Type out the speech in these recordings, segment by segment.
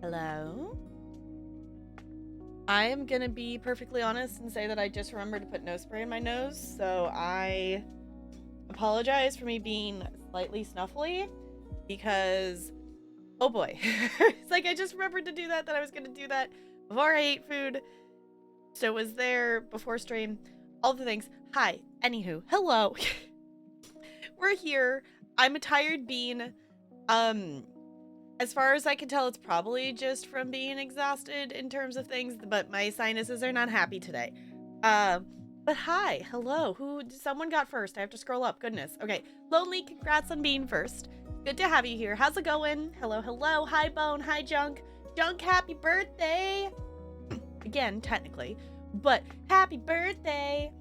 Hello? I am gonna be perfectly honest and say that I just remembered to put nose spray in my nose, so I apologize for me being slightly snuffly because, oh boy. It's like I just remembered to do that I was gonna do that before I ate food, so it was there before stream, all the things. Hi, anywho, hello. We're here. I'm a tired bean. As far as I can tell, it's probably just from being exhausted in terms of things, but my sinuses are not happy today. But hi, hello, someone got first? I have to scroll up, goodness. Okay, Lonely, congrats on being first. Good to have you here. How's it going? Hello, hello, hi Bone, hi Junk. Junk, happy birthday! Again, technically, but happy birthday!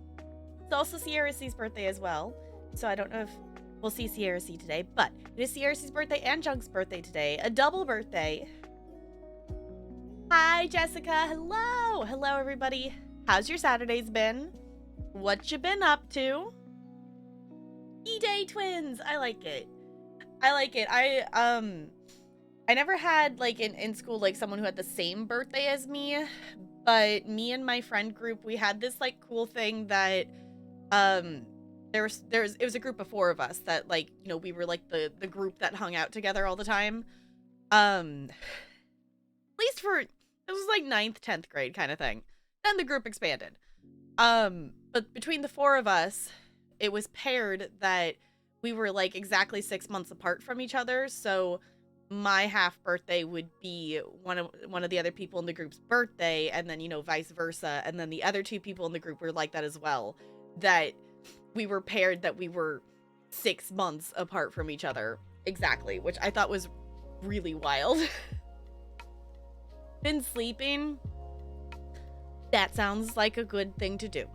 It's also Sierra C's birthday as well, so I don't know if we'll see Sierra C today, but it is Sierra C's birthday and Junk's birthday today. A double birthday. Hi, Jessica. Hello. Hello, everybody. How's your Saturdays been? What you been up to? E-Day twins. I like it. I like it. I never had, like, in school, like, someone who had the same birthday as me, but me and my friend group, we had this, like, cool thing that, it was a group of 4 of us that, like, you know, we were like the group that hung out together all the time. At least for, it was like 9th, 10th grade kind of thing. Then the group expanded. But between the 4 of us, it was paired that we were like exactly 6 months apart from each other. So my half birthday would be one of the other people in the group's birthday, and then, you know, vice versa. And then the other 2 people in the group were like that as well. That we were paired, that we were 6 months apart from each other. Exactly, which I thought was really wild. Been sleeping? That sounds like a good thing to do.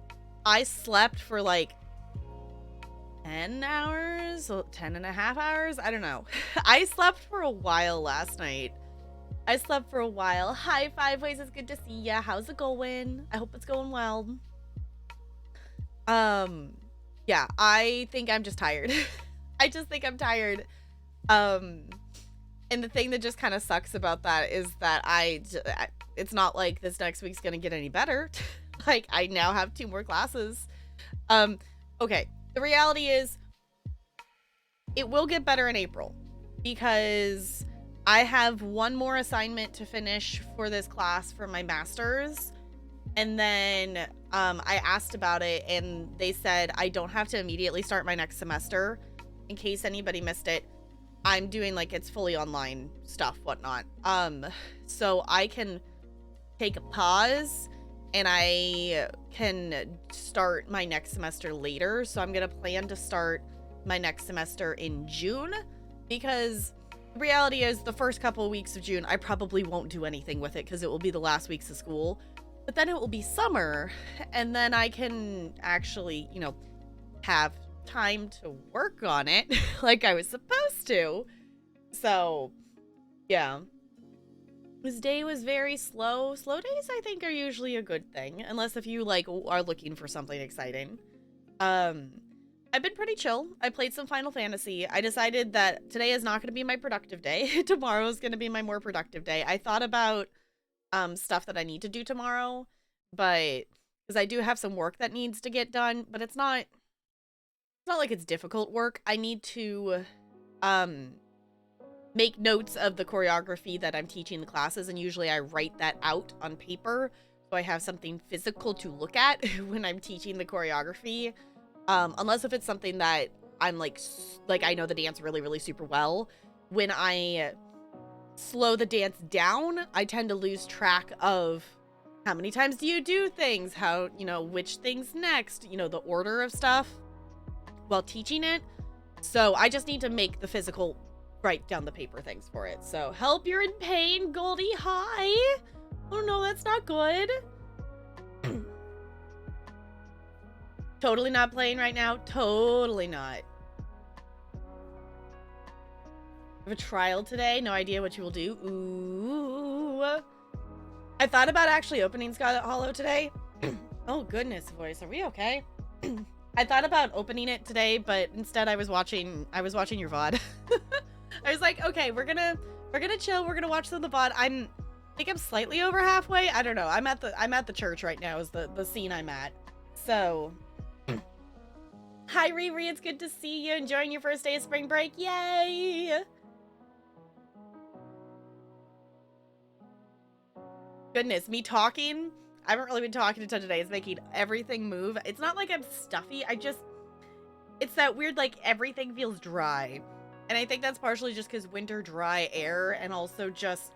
I slept for like 10 hours, 10 and a half hours. I don't know. I slept for a while last night. I slept for a while. Hi, Five Ways. It's good to see ya. How's it going? I hope it's going well. Yeah, I think I'm just tired. I just think I'm tired. And the thing that just kind of sucks about that is that it's not like this next week's gonna get any better. Like, I now have 2 more classes. Okay, the reality is it will get better in April because I have 1 more assignment to finish for this class for my master's. And then I asked about it, and they said I don't have to immediately start my next semester. In case anybody missed it, I'm doing, like, it's fully online stuff, whatnot. So I can take a pause, and I can start my next semester later. So I'm going to plan to start my next semester in June, because the reality is the first couple of weeks of June, I probably won't do anything with it because it will be the last weeks of school. But then it will be summer, and then I can actually, you know, have time to work on it like I was supposed to. So, yeah. This day was very slow. Slow days, I think, are usually a good thing, unless if you, like, are looking for something exciting. I've been pretty chill. I played some Final Fantasy. I decided that today is not going to be my productive day. Tomorrow is going to be my more productive day. I thought about stuff that I need to do tomorrow, but because I do have some work that needs to get done, but it's not like it's difficult work. I need to make notes of the choreography that I'm teaching the classes, and usually I write that out on paper so I have something physical to look at when I'm teaching the choreography. Unless if it's something that I'm like I know the dance really, really super well. When I slow the dance down, I tend to lose track of how many times do you do things, how, you know, which things next, you know, the order of stuff while teaching it. So I just need to make the physical, write down the paper things for it. So help, you're in pain, Goldie. Hi. Oh no, that's not good. Totally not playing right now. Totally not. A trial today. No idea what you will do. Ooh. I thought about actually opening Scarlet Hollow today. Oh goodness, voice. Are we okay? I thought about opening it today, but instead I was watching your VOD. I was like, okay, we're gonna chill. We're gonna watch the VOD. think I'm slightly over halfway. I don't know. I'm at the church right now is the scene I'm at. So hi Riri, it's good to see you. Enjoying your first day of spring break. Yay! Goodness, me talking. I haven't really been talking a ton today. It's making everything move. It's not like I'm stuffy. It's that weird, like, everything feels dry. And I think that's partially just because winter dry air and also just,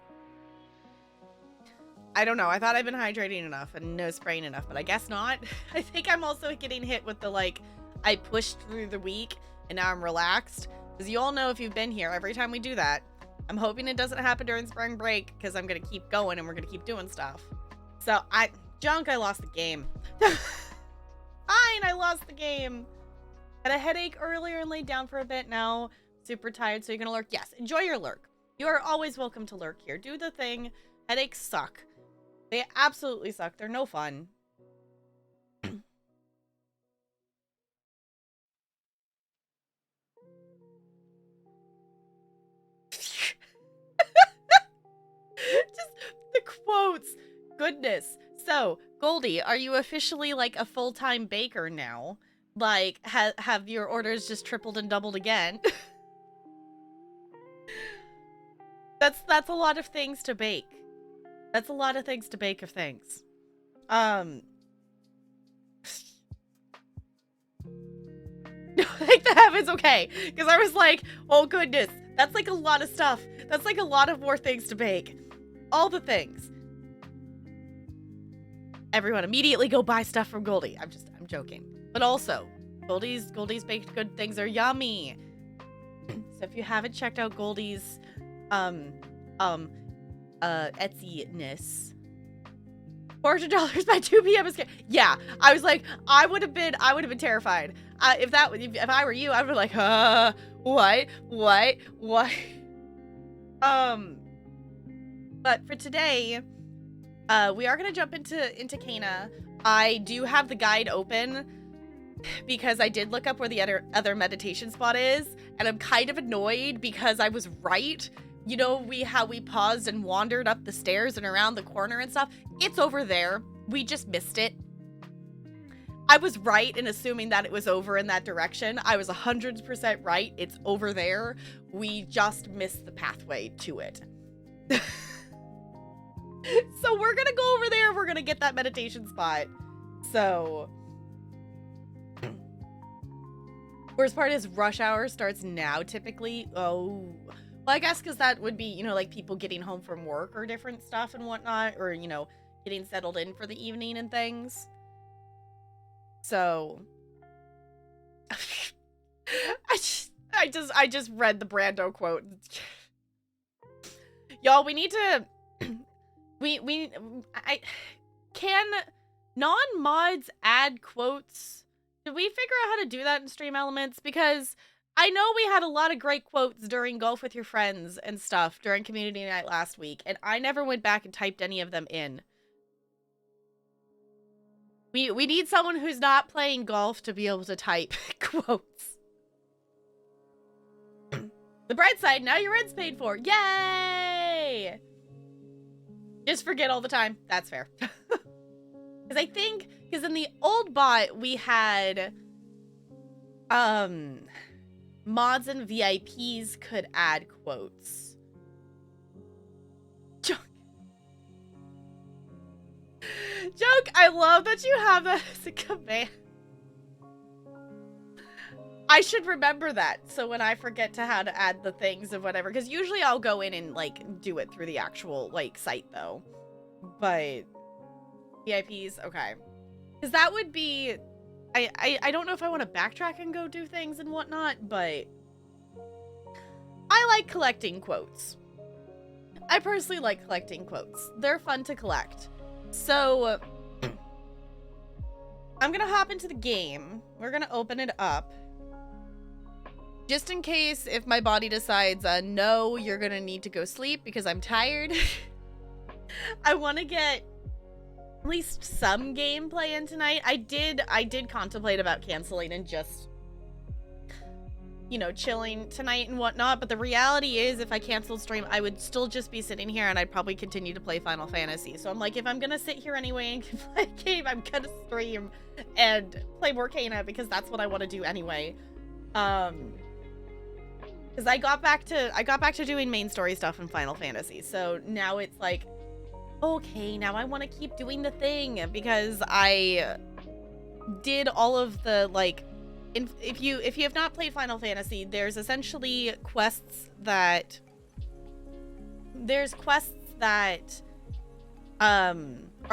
I don't know. I thought I'd been hydrating enough and no spraying enough, but I guess not. I think I'm also getting hit with the, like, I pushed through the week and now I'm relaxed. Because you all know if you've been here, every time we do that, I'm hoping it doesn't happen during spring break because I'm going to keep going and we're going to keep doing stuff. So, I lost the game. Fine, I lost the game. Had a headache earlier and laid down for a bit. Now, super tired, so you're going to lurk. Yes, enjoy your lurk. You are always welcome to lurk here. Do the thing. Headaches suck. They absolutely suck. They're no fun. Just the quotes. Goodness. So, Goldie, are you officially like a full-time baker now? Like, have your orders just tripled and doubled again? That's a lot of things to bake. That's a lot of things to bake of things. Thank the heavens, okay. Because I was like, oh goodness, that's like a lot of stuff. That's like a lot of more things to bake. All the things. Everyone immediately go buy stuff from Goldie. I'm joking. But also, Goldie's baked good things are yummy. So if you haven't checked out Goldie's Etsy-ness, $400 by 2 p.m. is yeah. I was like, I would have been terrified. If I were you, I would be like, what? But for today, we are gonna jump into Cana. I do have the guide open because I did look up where the other meditation spot is, and I'm kind of annoyed because I was right. You know, how we paused and wandered up the stairs and around the corner and stuff? It's over there. We just missed it. I was right in assuming that it was over in that direction. I was 100% right. It's over there. We just missed the pathway to it. So we're gonna go over there. We're gonna get that meditation spot. So, worst part is rush hour starts now typically. Oh, well, I guess because that would be, you know, like people getting home from work or different stuff and whatnot, or, you know, getting settled in for the evening and things. So, I just read the Brando quote. Y'all, we need to, can non-mods add quotes? Did we figure out how to do that in Stream Elements? Because I know we had a lot of great quotes during Golf with Your Friends and stuff during community night last week, and I never went back and typed any of them in. We need someone who's not playing golf to be able to type quotes. The bright side, now your rent's paid for. Yay! Just forget all the time. That's fair. Because I think, because in the old bot, we had, mods and VIPs could add quotes. Joke, I love that you have that as a command. I should remember that, so when I forget to how to add the things of whatever, because usually I'll go in and, like, do it through the actual, like, site, though. But VIPs, okay. Because that would be, I don't know if I want to backtrack and go do things and whatnot, but I like collecting quotes. I personally like collecting quotes. They're fun to collect. So, I'm gonna hop into the game. We're gonna open it up. Just in case if my body decides, no, you're gonna need to go sleep because I'm tired. I want to get at least some gameplay in tonight. I did contemplate about canceling and just, you know, chilling tonight and whatnot. But the reality is, if I canceled stream, I would still just be sitting here and I'd probably continue to play Final Fantasy. So I'm like, if I'm gonna sit here anyway and play a game, I'm gonna stream and play more Kana because that's what I want to do anyway. Because I got back to doing main story stuff in Final Fantasy. So now it's like, okay, now I want to keep doing the thing because I did all of the, like, if you have not played Final Fantasy, there's essentially quests that are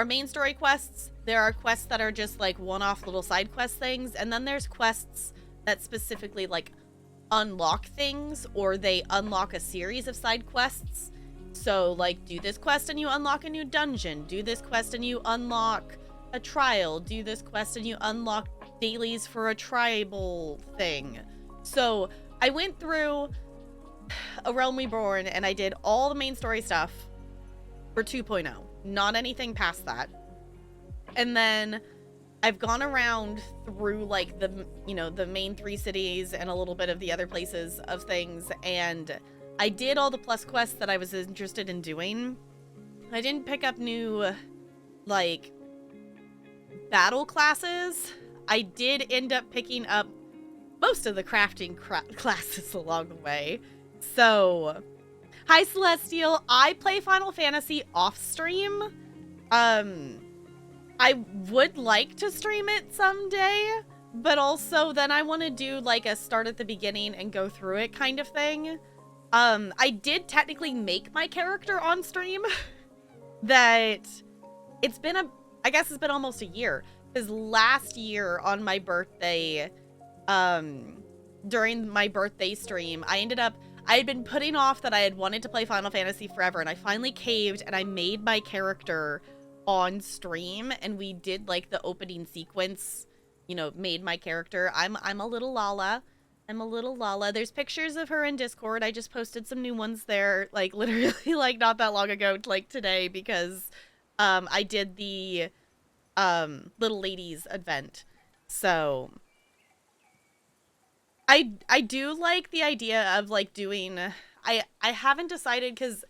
main story quests. There are quests that are just like one-off little side quest things, and then there's quests that specifically like unlock things, or they unlock a series of side quests. So like, do this quest and you unlock a new dungeon, do this quest and you unlock a trial, do this quest and you unlock dailies for a tribal thing. So I went through A Realm Reborn and I did all the main story stuff for 2.0, not anything past that. And then I've gone around through like the, you know, the main 3 cities and a little bit of the other places of things, and I did all the plus quests that I was interested in doing. I didn't pick up new like battle classes. I did end up picking up most of the crafting classes along the way. So, hi Celestial, I play Final Fantasy off stream. I would like to stream it someday, but also then I want to do like a start at the beginning and go through it kind of thing. I did technically make my character on stream. That it's been I guess it's been almost a year. Because last year on my birthday, during my birthday stream, I had been putting off that I had wanted to play Final Fantasy forever, and I finally caved and I made my character on stream, and we did like the opening sequence, you know, made my character. I'm a little Lala. I'm a little Lala. There's pictures of her in Discord. I just posted some new ones there, like literally like not that long ago, like today, because I did the Little Ladies event. So I do like the idea of like doing, I haven't decided, because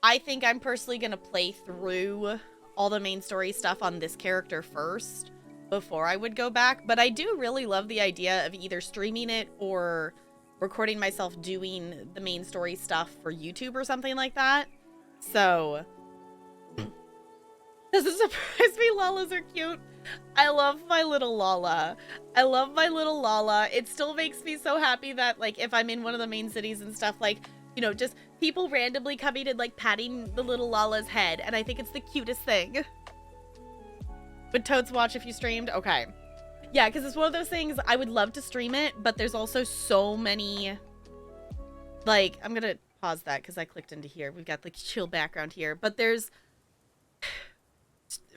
I think I'm personally gonna play through all the main story stuff on this character first before I would go back, but I do really love the idea of either streaming it or recording myself doing the main story stuff for YouTube or something like that. So doesn't surprise me, Lalas are cute. I love my little Lala. I love my little Lala. It still makes me so happy that, like, if I'm in one of the main cities and stuff, like, you know, just people randomly coming and, like, patting the little Lala's head, and I think it's the cutest thing. Would Toads watch if you streamed? Okay. Yeah, because it's one of those things, I would love to stream it, but there's also so many, like, I'm gonna pause that because I clicked into here. We've got the chill background here, but there's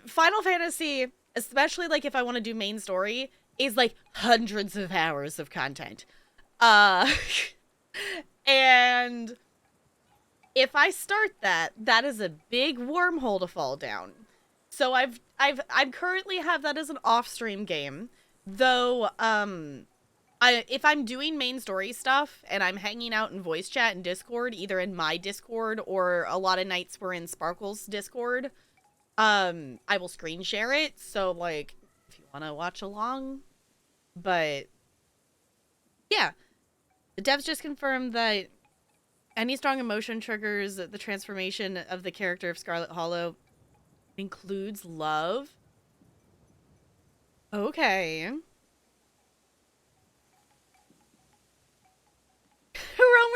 Final Fantasy, especially like if I want to do main story, is like hundreds of hours of content. And if I start that, that is a big wormhole to fall down. So I currently have that as an off-stream game, though. If I'm doing main story stuff and I'm hanging out in voice chat and Discord, either in my Discord or a lot of nights we're in Sparkle's Discord, I will screen share it. So like, if you want to watch along, but yeah, the devs just confirmed that any strong emotion triggers the transformation of the character of Scarlet Hollow. Includes love. Okay. Realm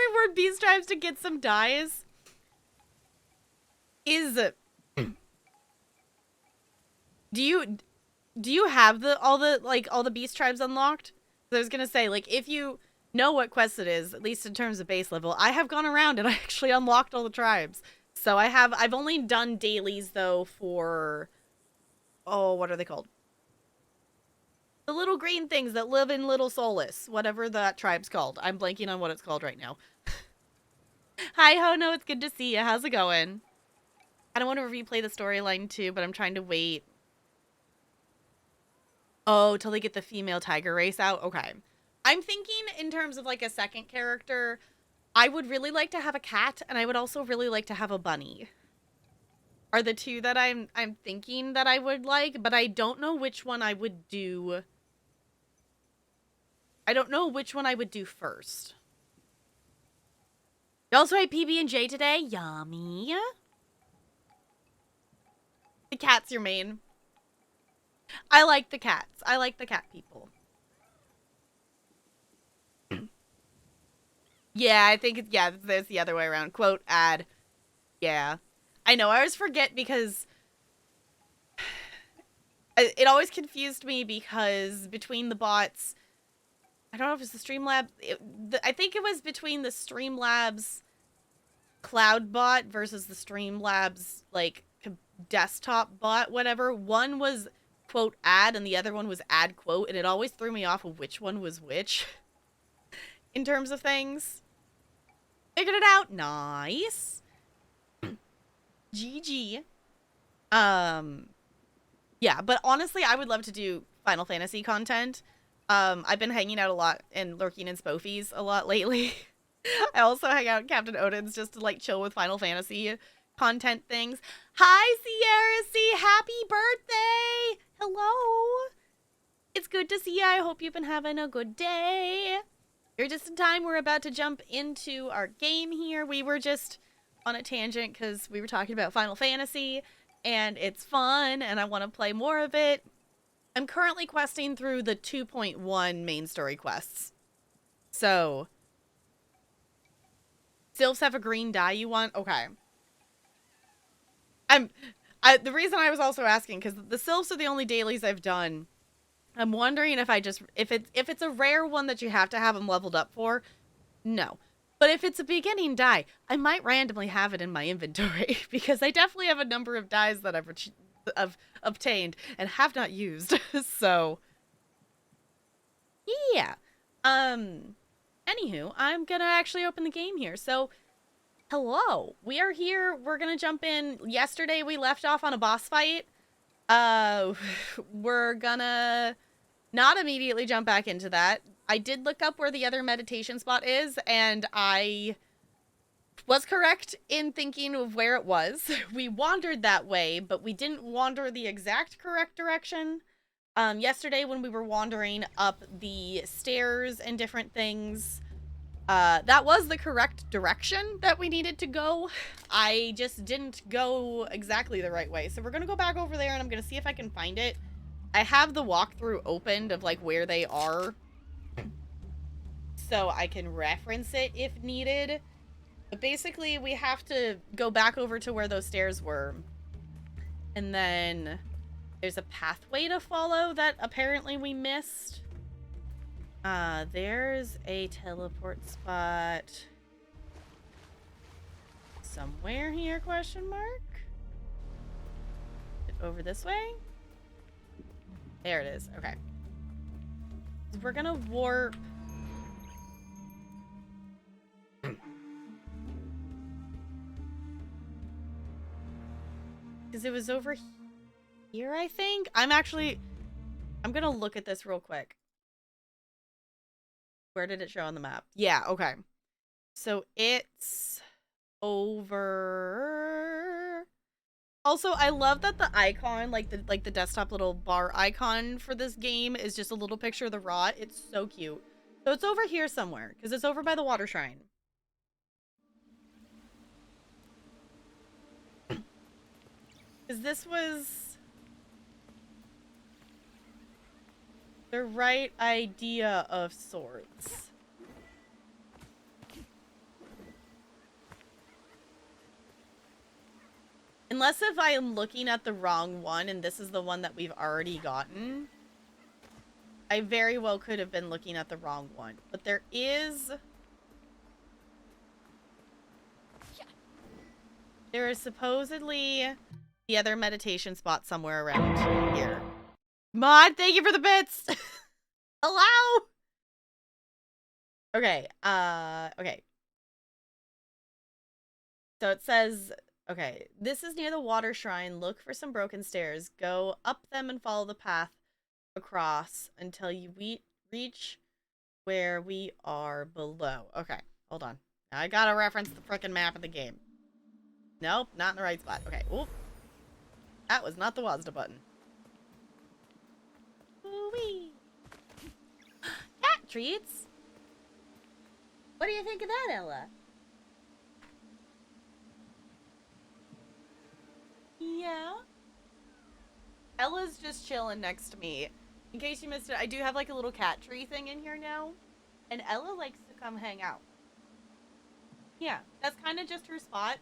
Reward B strives to get some dies. Is do you have all the beast tribes unlocked? I was gonna say, like, if you know what quest it is, at least in terms of base level, I have gone around and I actually unlocked all the tribes. So I've only done dailies though for, oh, what are they called? The little green things that live in Little Solace, whatever that tribe's called. I'm blanking on what it's called right now. Hi Hono, it's good to see you. How's it going? I don't want to replay the storyline too, but I'm trying to wait. Oh, till they get the female tiger race out? Okay. I'm thinking in terms of like a second character. I would really like to have a cat, and I would also really like to have a bunny. Are the two that I'm thinking that I would like, but I don't know which one I would do. I don't know which one I would do first. You also had PB&J today. Yummy. The cat's your main. I like the cats. I like the cat people. Yeah, I think it's, yeah, there's the other way around. Quote, ad. Yeah. I know, I always forget because it always confused me because between the bots, I don't know if it's the Streamlabs, I think it was between the Streamlabs cloud bot versus the Streamlabs, like, desktop bot, whatever. One was, quote, ad, and the other one was ad, quote, and it always threw me off of which one was which in terms of things. Figured it out. Nice. GG. Yeah, but honestly, I would love to do Final Fantasy content. I've been hanging out a lot and lurking in Spofies a lot lately. I also hang out in Captain Odin's just to like chill with Final Fantasy content things. Hi, Sierra C. Happy birthday! Hello. It's good to see you. I hope you've been having a good day. You're just in time. We're about to jump into our game here. We were just on a tangent because we were talking about Final Fantasy, and it's fun, and I want to play more of it. I'm currently questing through the 2.1 main story quests. So, Sylphs have a green dye you want? Okay. The reason I was also asking, because the Sylphs are the only dailies I've done. I'm wondering if if it's a rare one that you have to have them leveled up for, no. But if it's a beginning dye, I might randomly have it in my inventory because I definitely have a number of dyes that I've obtained and have not used. So, yeah. Anywho, I'm gonna actually open the game here. So, hello. We are here. We're gonna jump in. Yesterday we left off on a boss fight. We're gonna not immediately jump back into that. I did look up where the other meditation spot is, and I was correct in thinking of where it was. We wandered that way, but we didn't wander the exact correct direction. Yesterday when we were wandering up the stairs and different things, that was the correct direction that we needed to go. I just didn't go exactly the right way. So we're gonna go back over there and I'm gonna see if I can find it. I have the walkthrough opened of like where they are, so I can reference it if needed. But basically we have to go back over to where those stairs were. And then there's a pathway to follow that apparently we missed. There's a teleport spot somewhere here, question mark? Over this way? There it is. Okay. We're gonna warp. Because it was over here, I think? I'm gonna look at this real quick. Where did it show on the map? Yeah, okay. So it's over. Also, I love that the icon, like the desktop little bar icon for this game is just a little picture of the rot. It's so cute. So it's over here somewhere, because it's over by the water shrine. Because this was the right idea of sorts. Unless if I am looking at the wrong one and this is the one that we've already gotten. I very well could have been looking at the wrong one. But there is... There is supposedly the other meditation spot somewhere around here. Mod, thank you for the bits! Hello? Okay, okay. So it says... Okay, this is near the water shrine. Look for some broken stairs. Go up them and follow the path across until you reach where we are below. Okay, hold on. I gotta reference the frickin' map of the game. Nope, not in the right spot. Okay, oop. That was not the WASD button. Ooh-wee. Cat treats? What do you think of that, Ella? Yeah? Ella's just chilling next to me. In case you missed it, I do have like a little cat tree thing in here now. And Ella likes to come hang out. Yeah, that's kind of just her spot.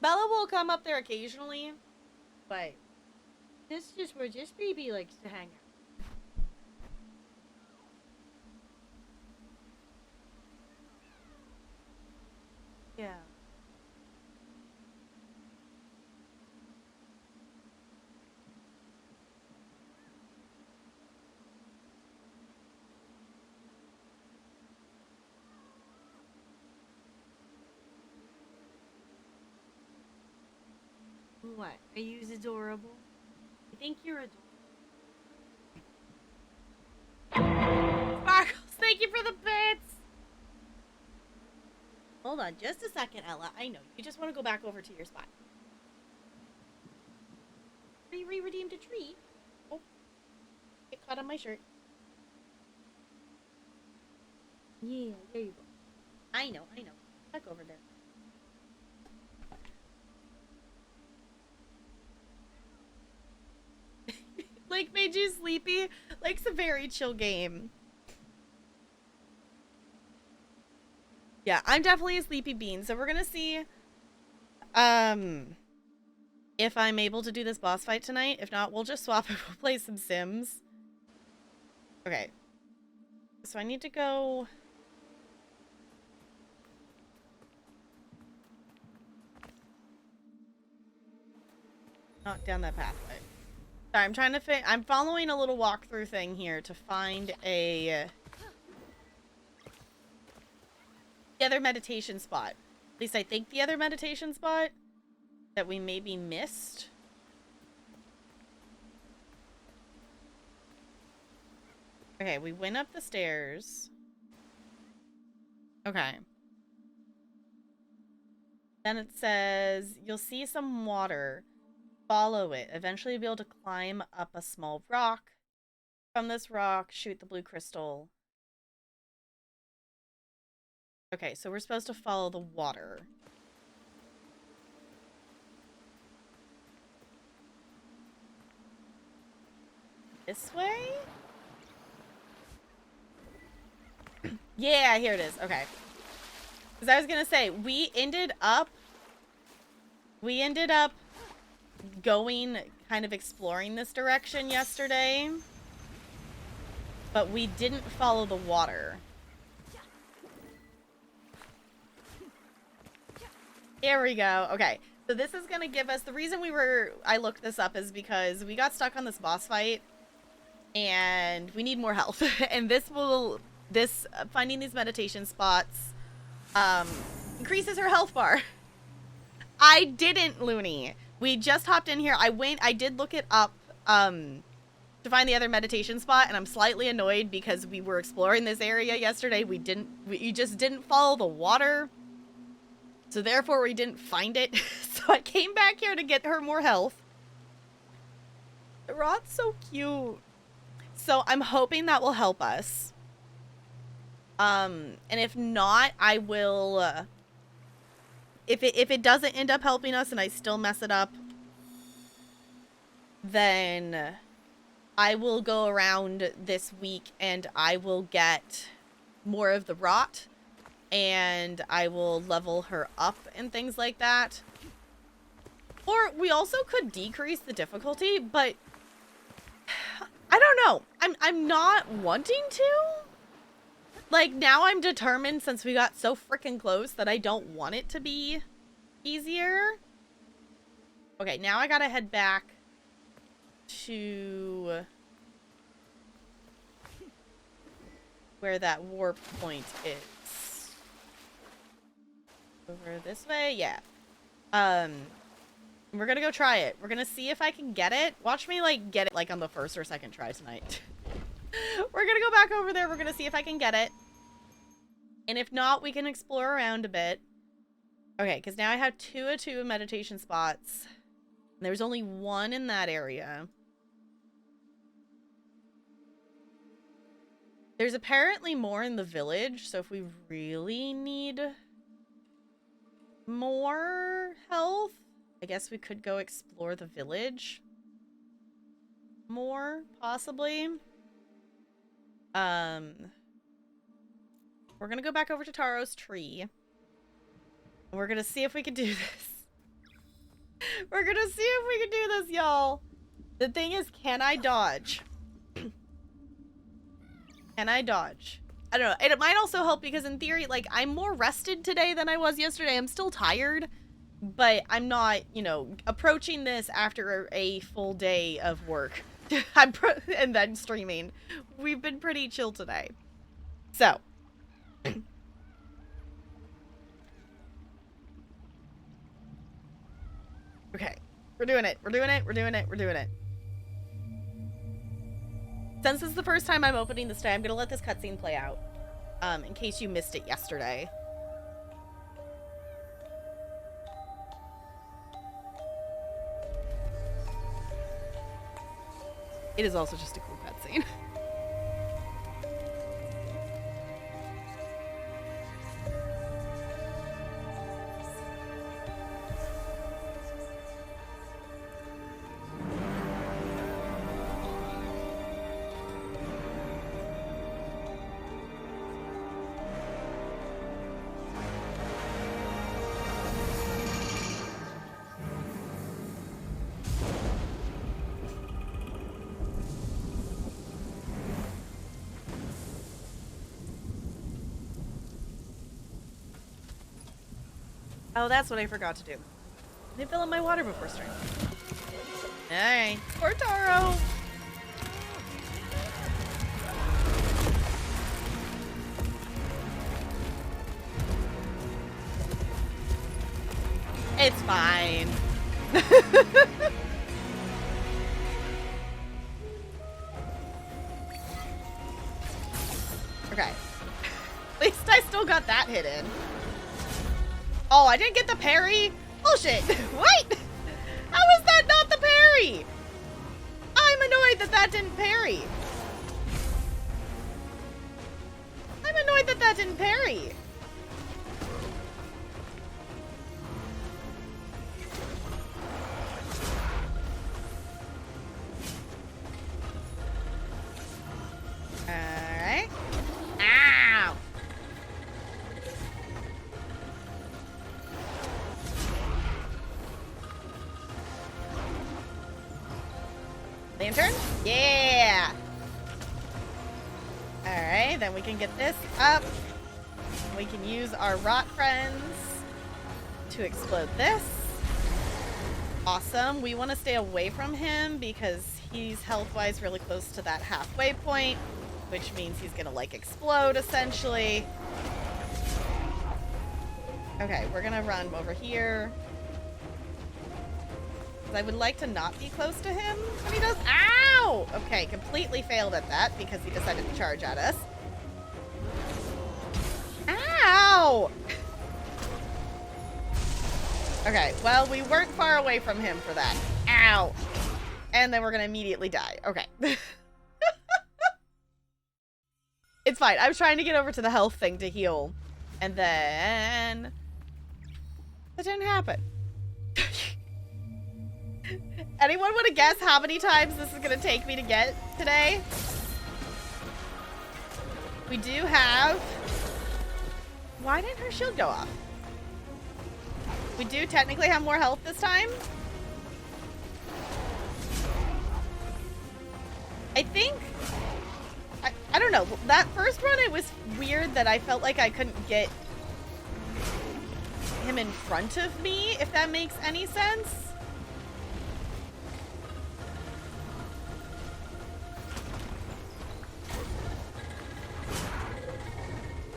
Bella will come up there occasionally, but this is just where just baby likes to hang out. Yeah. What? Are you adorable? I think you're adorable. Sparkles, thank you for the bits! Hold on just a second, Ella. I know. You just want to go back over to your spot. Re-redeemed a tree? Oh. Get caught on my shirt. Yeah, there you go. I know. Back over there. Like made you sleepy? Like's a very chill game. Yeah, I'm definitely a sleepy bean, so we're gonna see if I'm able to do this boss fight tonight. If not, we'll just swap and we'll play some Sims. Okay. So I need to go... knock down that pathway. Sorry, I'm trying to I'm following a little walkthrough thing here to find a... the other meditation spot. At least I think the other meditation spot that we maybe missed. Okay, we went up the stairs. Okay. Then it says, you'll see some water. Follow it. Eventually you'll be able to climb up a small rock. From this rock, shoot the blue crystal. Okay, so we're supposed to follow the water. This way? Yeah, here it is. Okay. Because I was going to say, we ended up going, kind of exploring this direction yesterday. But we didn't follow the water. Here we go. Okay. So this is going to give us... the reason I looked this up is because we got stuck on this boss fight. And we need more health. And finding these meditation spots increases her health bar. I didn't, Looney. We just hopped in here. I did look it up to find the other meditation spot, and I'm slightly annoyed because we were exploring this area yesterday. We just didn't follow the water. So therefore we didn't find it. So I came back here to get her more health. The rot's so cute. So I'm hoping that will help us. And if not, I will, if it doesn't end up helping us and I still mess it up, then I will go around this week and I will get more of the rot and I will level her up and things like that. Or we also could decrease the difficulty, but I don't know. I'm not wanting to. Like, now I'm determined, since we got so freaking close, that I don't want it to be easier. Okay, now I gotta head back to where that warp point is. Over this way? Yeah. We're gonna go try it. We're gonna see if I can get it. Watch me, like, get it, like, on the first or second try tonight. We're gonna go back over there. We're gonna see if I can get it. And if not, we can explore around a bit. Okay, because now I have 2 of 2 meditation spots. And there's only 1 in that area. There's apparently more in the village, so if we really need more health, I guess we could go explore the village more, possibly. We're gonna go back over to Taro's tree. And we're gonna see if we can do this. We're gonna see if we can do this, y'all. The thing is, can I dodge? Can I dodge? I don't know. It might also help because in theory, like, I'm more rested today than I was yesterday. I'm still tired, but I'm not, you know, approaching this after a full day of work. And then streaming. We've been pretty chill today. So. Okay. We're doing it. We're doing it. We're doing it. We're doing it. Since this is the first time I'm opening this today, I'm gonna let this cutscene play out. In case you missed it yesterday. It is also just a cool cutscene. Oh, that's what I forgot to do. I didn't fill up my water before stream. Alright. Poor Taro! It's fine. Okay. At least I still got that hidden. Oh, I didn't get the parry? Bullshit. Wait! How is that not the parry? I'm annoyed that that didn't parry. I'm annoyed that that didn't parry. Alright. Ow! Lantern? Yeah! Alright, then we can get this up. We can use our rot friends to explode this. Awesome. We want to stay away from him because he's health-wise really close to that halfway point, which means he's gonna, like, explode, essentially. Okay, we're gonna run over here. I would like to not be close to him when he does. Ow! Okay, completely failed at that because he decided to charge at us. Ow! Okay, well, we weren't far away from him for that. Ow! And then we're gonna immediately die. Okay. It's fine. I was trying to get over to the health thing to heal. And then... that didn't happen. Anyone want to guess how many times this is going to take me to get today? We do have... Why didn't her shield go off? We do technically have more health this time. I think... I don't know. That first run, it was weird that I felt like I couldn't get him in front of me, if that makes any sense.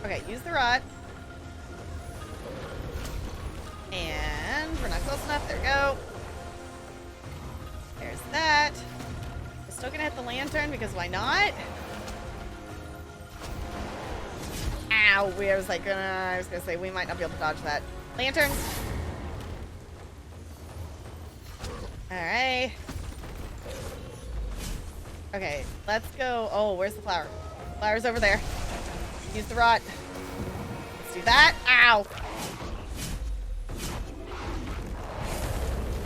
Okay, use the rod. And we're not close enough. There we go. There's that. We're still gonna hit the lantern because why not? Ow! I was like, I was gonna say we might not be able to dodge that. Lantern. All right. Okay, let's go. Oh, where's the flower? Flower's over there. Use the rot. Let's do that. Ow!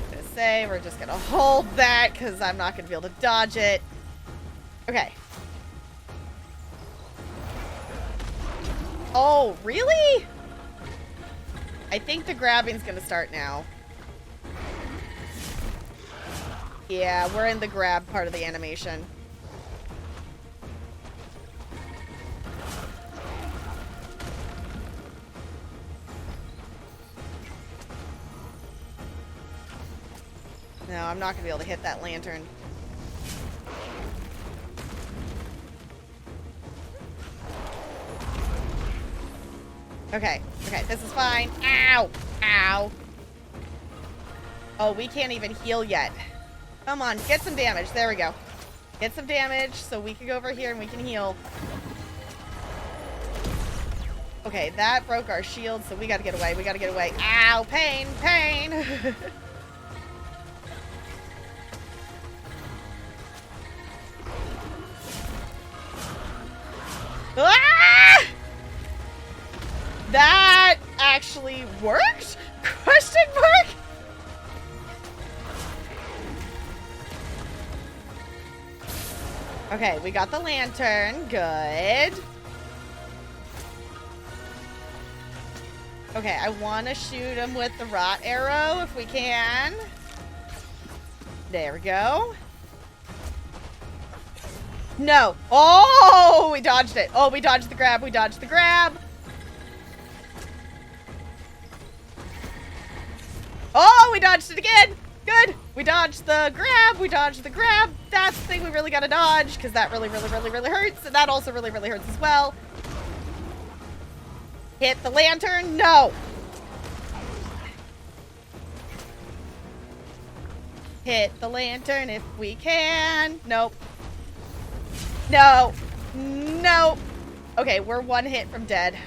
I'm gonna say we're just gonna hold that because I'm not gonna be able to dodge it. Okay. Oh, really? I think the grabbing's gonna start now. Yeah, we're in the grab part of the animation. No, I'm not gonna be able to hit that lantern. Okay, okay, this is fine. Ow! Ow! Oh, we can't even heal yet. Come on, get some damage. There we go. Get some damage so we can go over here and we can heal. Okay, that broke our shield, so we gotta get away. We gotta get away. Ow! Pain! Pain! Ah! That actually worked? Question mark? Okay, we got the lantern. Good. Okay, I want to shoot him with the rot arrow if we can. There we go. No. Oh, we dodged it. Oh, we dodged the grab. We dodged the grab. Oh, we dodged it again. Good. We dodged the grab. We dodged the grab. That's the thing we really got to dodge because that really hurts. And that also really hurts as well. Hit the lantern. No. Hit the lantern if we can. Nope. No. No. Okay, we're one hit from dead.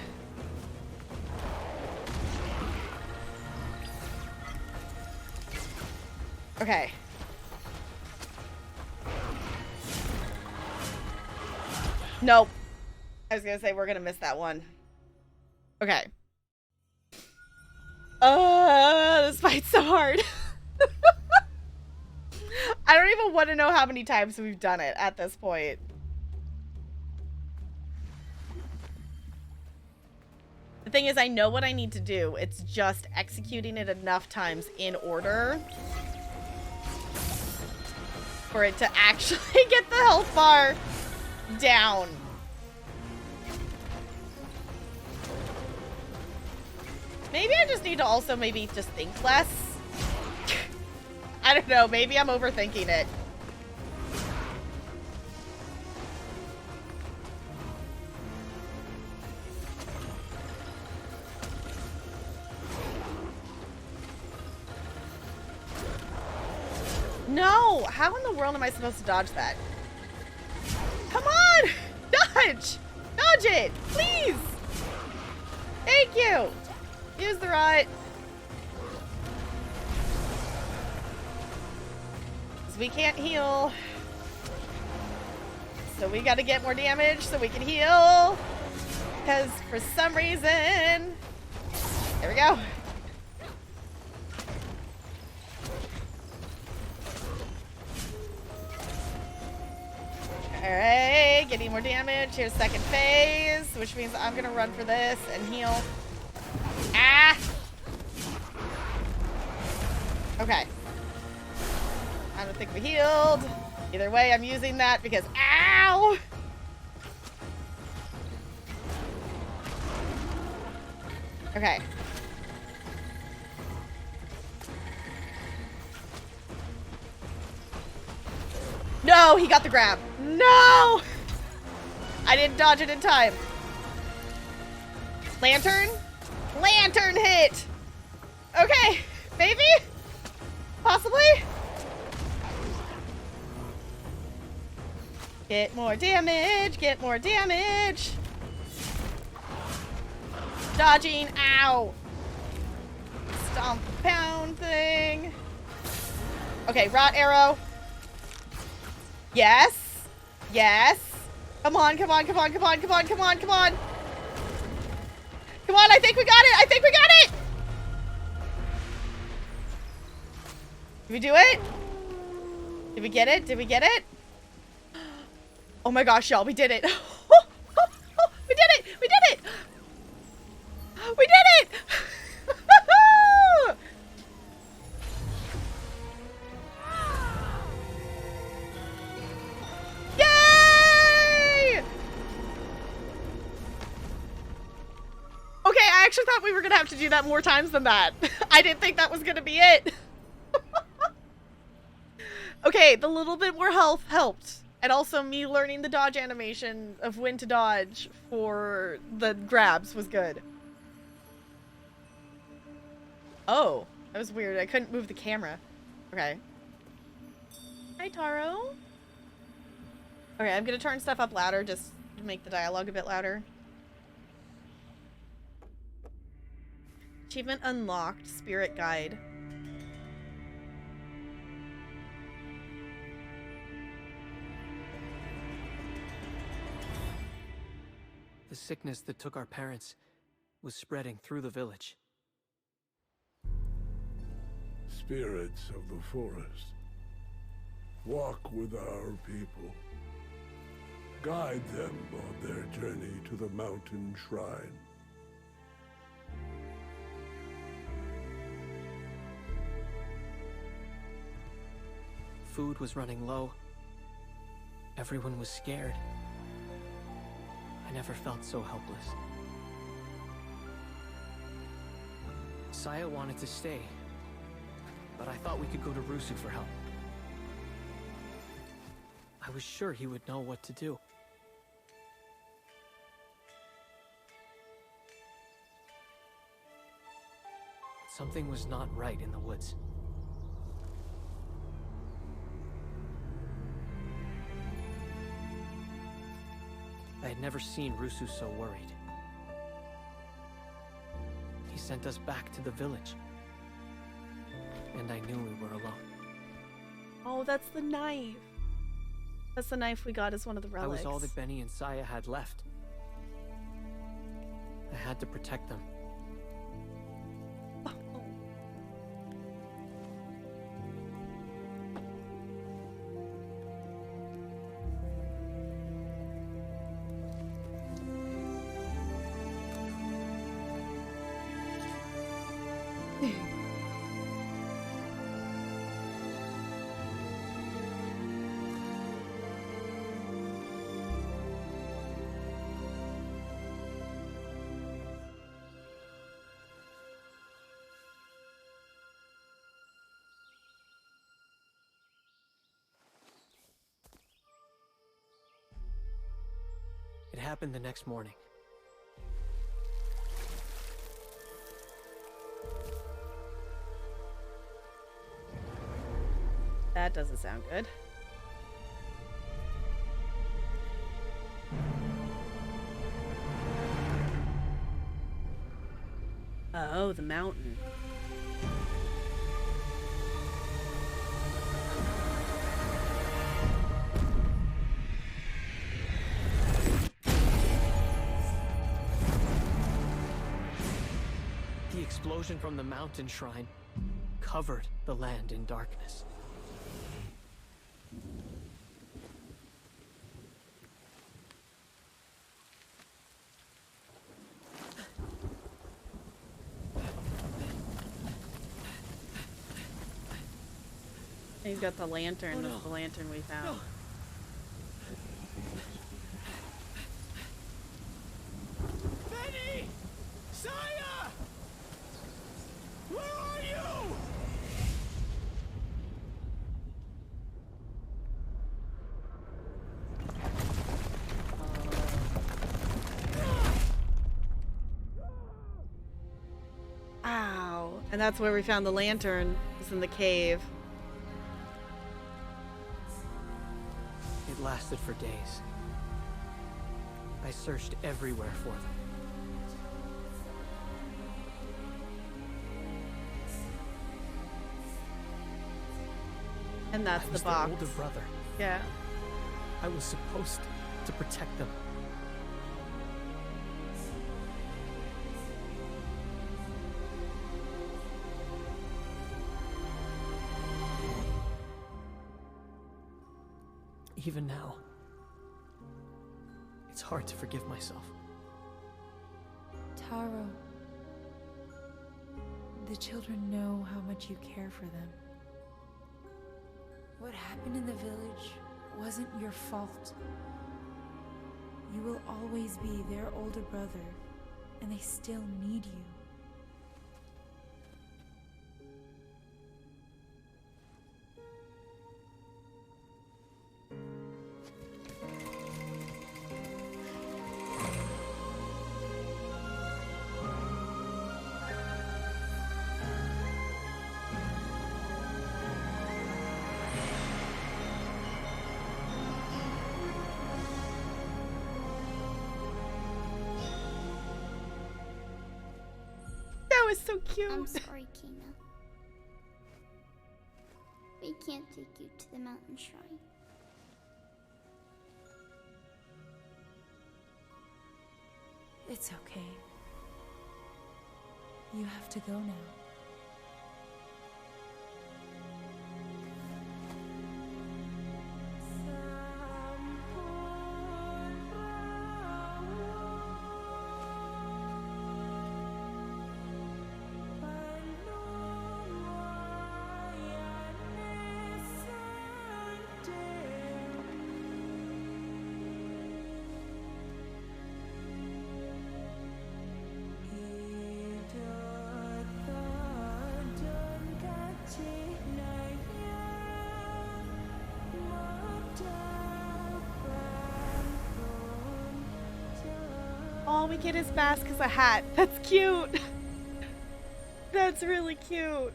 Okay. Nope. I was gonna say we're gonna miss that one. Okay. This fight's so hard. I don't even want to know how many times we've done it at this point. The thing is, I know what I need to do. It's just executing it enough times in order for it to actually get the health bar down. Maybe I just need to also maybe just think less. I don't know. Maybe I'm overthinking it. No! How in the world am I supposed to dodge that? Come on! Dodge! Dodge it! Please! Thank you! Use the rot. We can't heal. So we gotta get more damage so we can heal. Because for some reason... There we go. Alright, getting more damage. Here's second phase, which means I'm gonna run for this and heal. Ah! Okay. I don't think we healed. Either way, I'm using that because... Ow! Okay. No! He got the grab. No! I didn't dodge it in time. Lantern? Lantern hit! Okay. Maybe? Possibly? Get more damage! Get more damage! Dodging. Ow. Stomp pound thing. Okay, rot arrow. Yes. Yes. Come on, come on, come on, come on, come on, come on, come on. Come on, I think we got it. I think we got it. Did we do it? Did we get it? Did we get it? Oh my gosh, y'all, we did it. We did it. We did it. We did it. Yay! Okay, I actually thought we were gonna have to do that more times than that. I didn't think that was gonna be it. Okay, the little bit more health helped. And also me learning the dodge animation of when to dodge for the grabs was good. Oh, that was weird. I couldn't move the camera. Okay. Hi, Taro. Okay, I'm gonna turn stuff up louder just to make the dialogue a bit louder. Achievement unlocked. Spirit guide. The sickness that took our parents was spreading through the village. Spirits of the forest, walk with our people. Guide them on their journey to the mountain shrine. Food was running low. Everyone was scared. I never felt so helpless. Saya wanted to stay, but I thought we could go to Rusu for help. I was sure he would know what to do. Something was not right in the woods. I had never seen Rusu so worried. He sent us back to the village. And I knew we were alone. Oh, that's the knife. That's the knife we got as one of the relics. I was all that Benny and Saya had left. I had to protect them. It happened the next morning. That doesn't sound good. Oh, the mountain. The explosion from the mountain shrine covered the land in darkness. He's got the lantern. Oh, no. That's the lantern we found. No. Benny! Saya! Where are you? Ow. And that's where we found the lantern. It was in the cave. It lasted for days. I searched everywhere for them. And that's I the was their box. older brother. Yeah. I was supposed to protect them. Even now, it's hard to forgive myself. Taro, the children know how much you care for them. What happened in the village wasn't your fault. You will always be their older brother, and they still need you. That was so cute. I'm sorry, Kina. We can't take you to the mountain shrine. It's okay. You have to go now. All we get is mask as a hat. That's cute. That's really cute.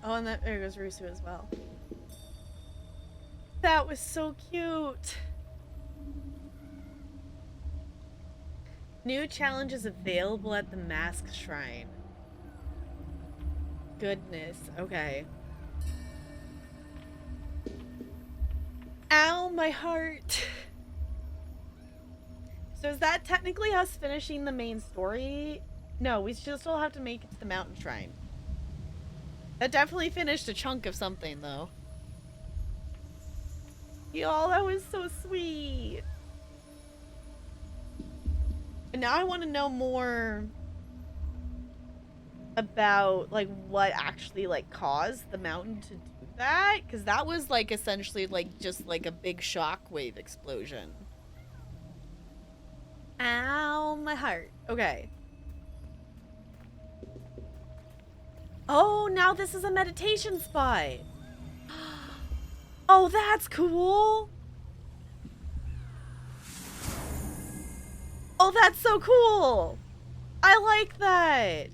Oh, and there goes Rusu as well. That was so cute. New challenges available at the Mask Shrine. Goodness. Okay. Ow, my heart. So is that technically us finishing the main story? No, we still have to make it to the mountain shrine. That definitely finished a chunk of something, though. Y'all, that was so sweet. And now I want to know more about, like, what actually, like, caused the mountain to do that. Because that was, like, essentially, like, just, like, a big shockwave explosion. Ow, my heart. Okay. Oh, now this is a meditation spot. Oh, that's cool. Oh, that's so cool. I like that.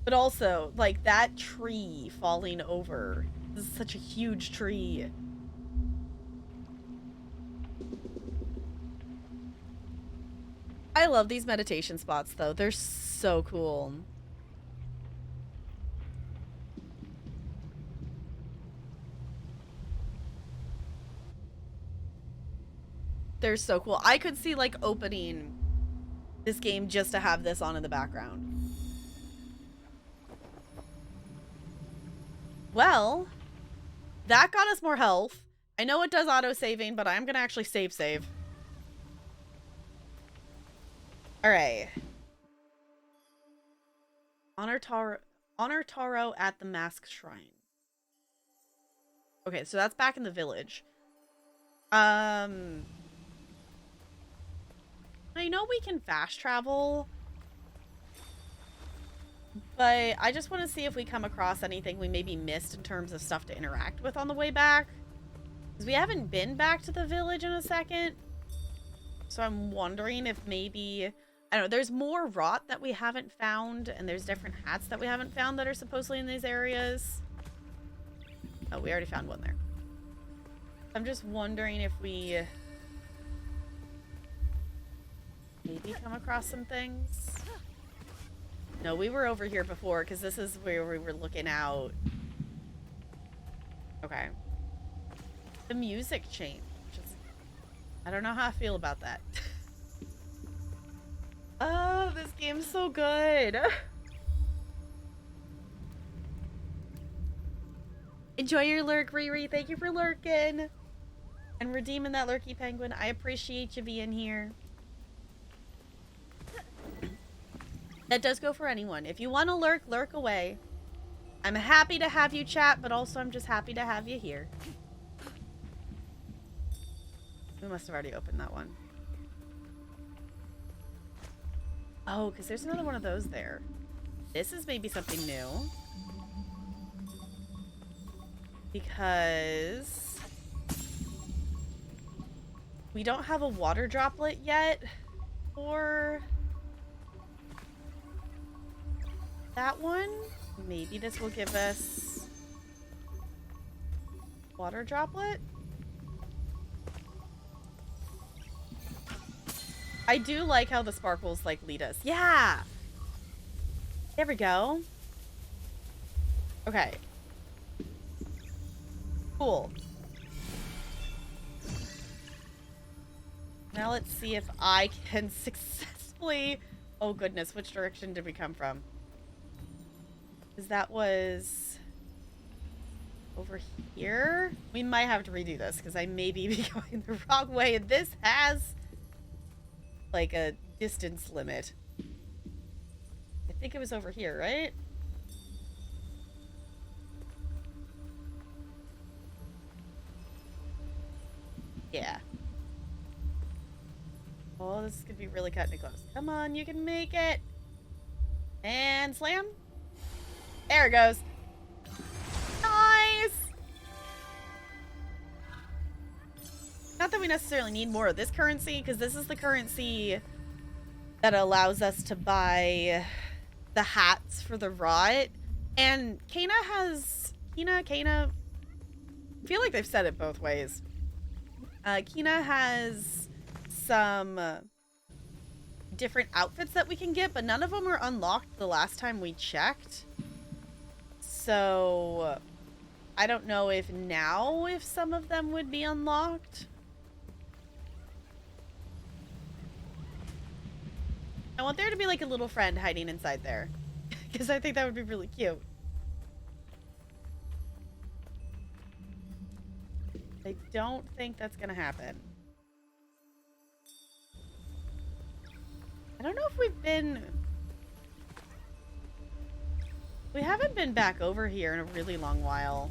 But also, like, that tree falling over. This is such a huge tree. I love these meditation spots, though. They're so cool. They're so cool. I could see, like, opening this game just to have this on in the background. Well, that got us more health. I know it does auto-saving, but I'm gonna actually save. Alright. Honor Taro at the Mask Shrine. Okay, so that's back in the village. I know we can fast travel, but I just want to see if we come across anything we maybe missed in terms of stuff to interact with on the way back. Because we haven't been back to the village in a second. So I'm wondering if maybe, I don't know, there's more rot that we haven't found, and there's different hats that we haven't found that are supposedly in these areas. Oh, we already found one there. I'm just wondering if we maybe come across some things. No, we were over here before because this is where we were looking out. Okay. The music changed. I don't know how I feel about that. Oh, this game's so good. Enjoy your lurk, Riri. Thank you for lurking and redeeming that lurky penguin. I appreciate you being here. That does go for anyone. If you want to lurk, lurk away. I'm happy to have you chat, but also I'm just happy to have you here. We must have already opened that one. Oh, because there's another one of those there. This is maybe something new. Because we don't have a water droplet yet for that one. Maybe this will give us water droplet. I do like how the sparkles like lead us. Yeah. There we go. Okay. Cool. Now let's see if I can successfully... Oh goodness, which direction did we come from? Because that was over here. We might have to redo this because I may be going the wrong way. And this has like a distance limit. I think it was over here, right? Yeah. Oh, this is gonna be really cutting it close. Come on, you can make it. And slam. There it goes. Nice! Not that we necessarily need more of this currency, because this is the currency that allows us to buy the hats for the rot. And Kana has... Kana... I feel like they've said it both ways. Kina has some different outfits that we can get, but none of them were unlocked the last time we checked. So I don't know if now if some of them would be unlocked. I want there to be like a little friend hiding inside there because I think that would be really cute. I don't think that's gonna happen. I don't know if we've been... We haven't been back over here in a really long while.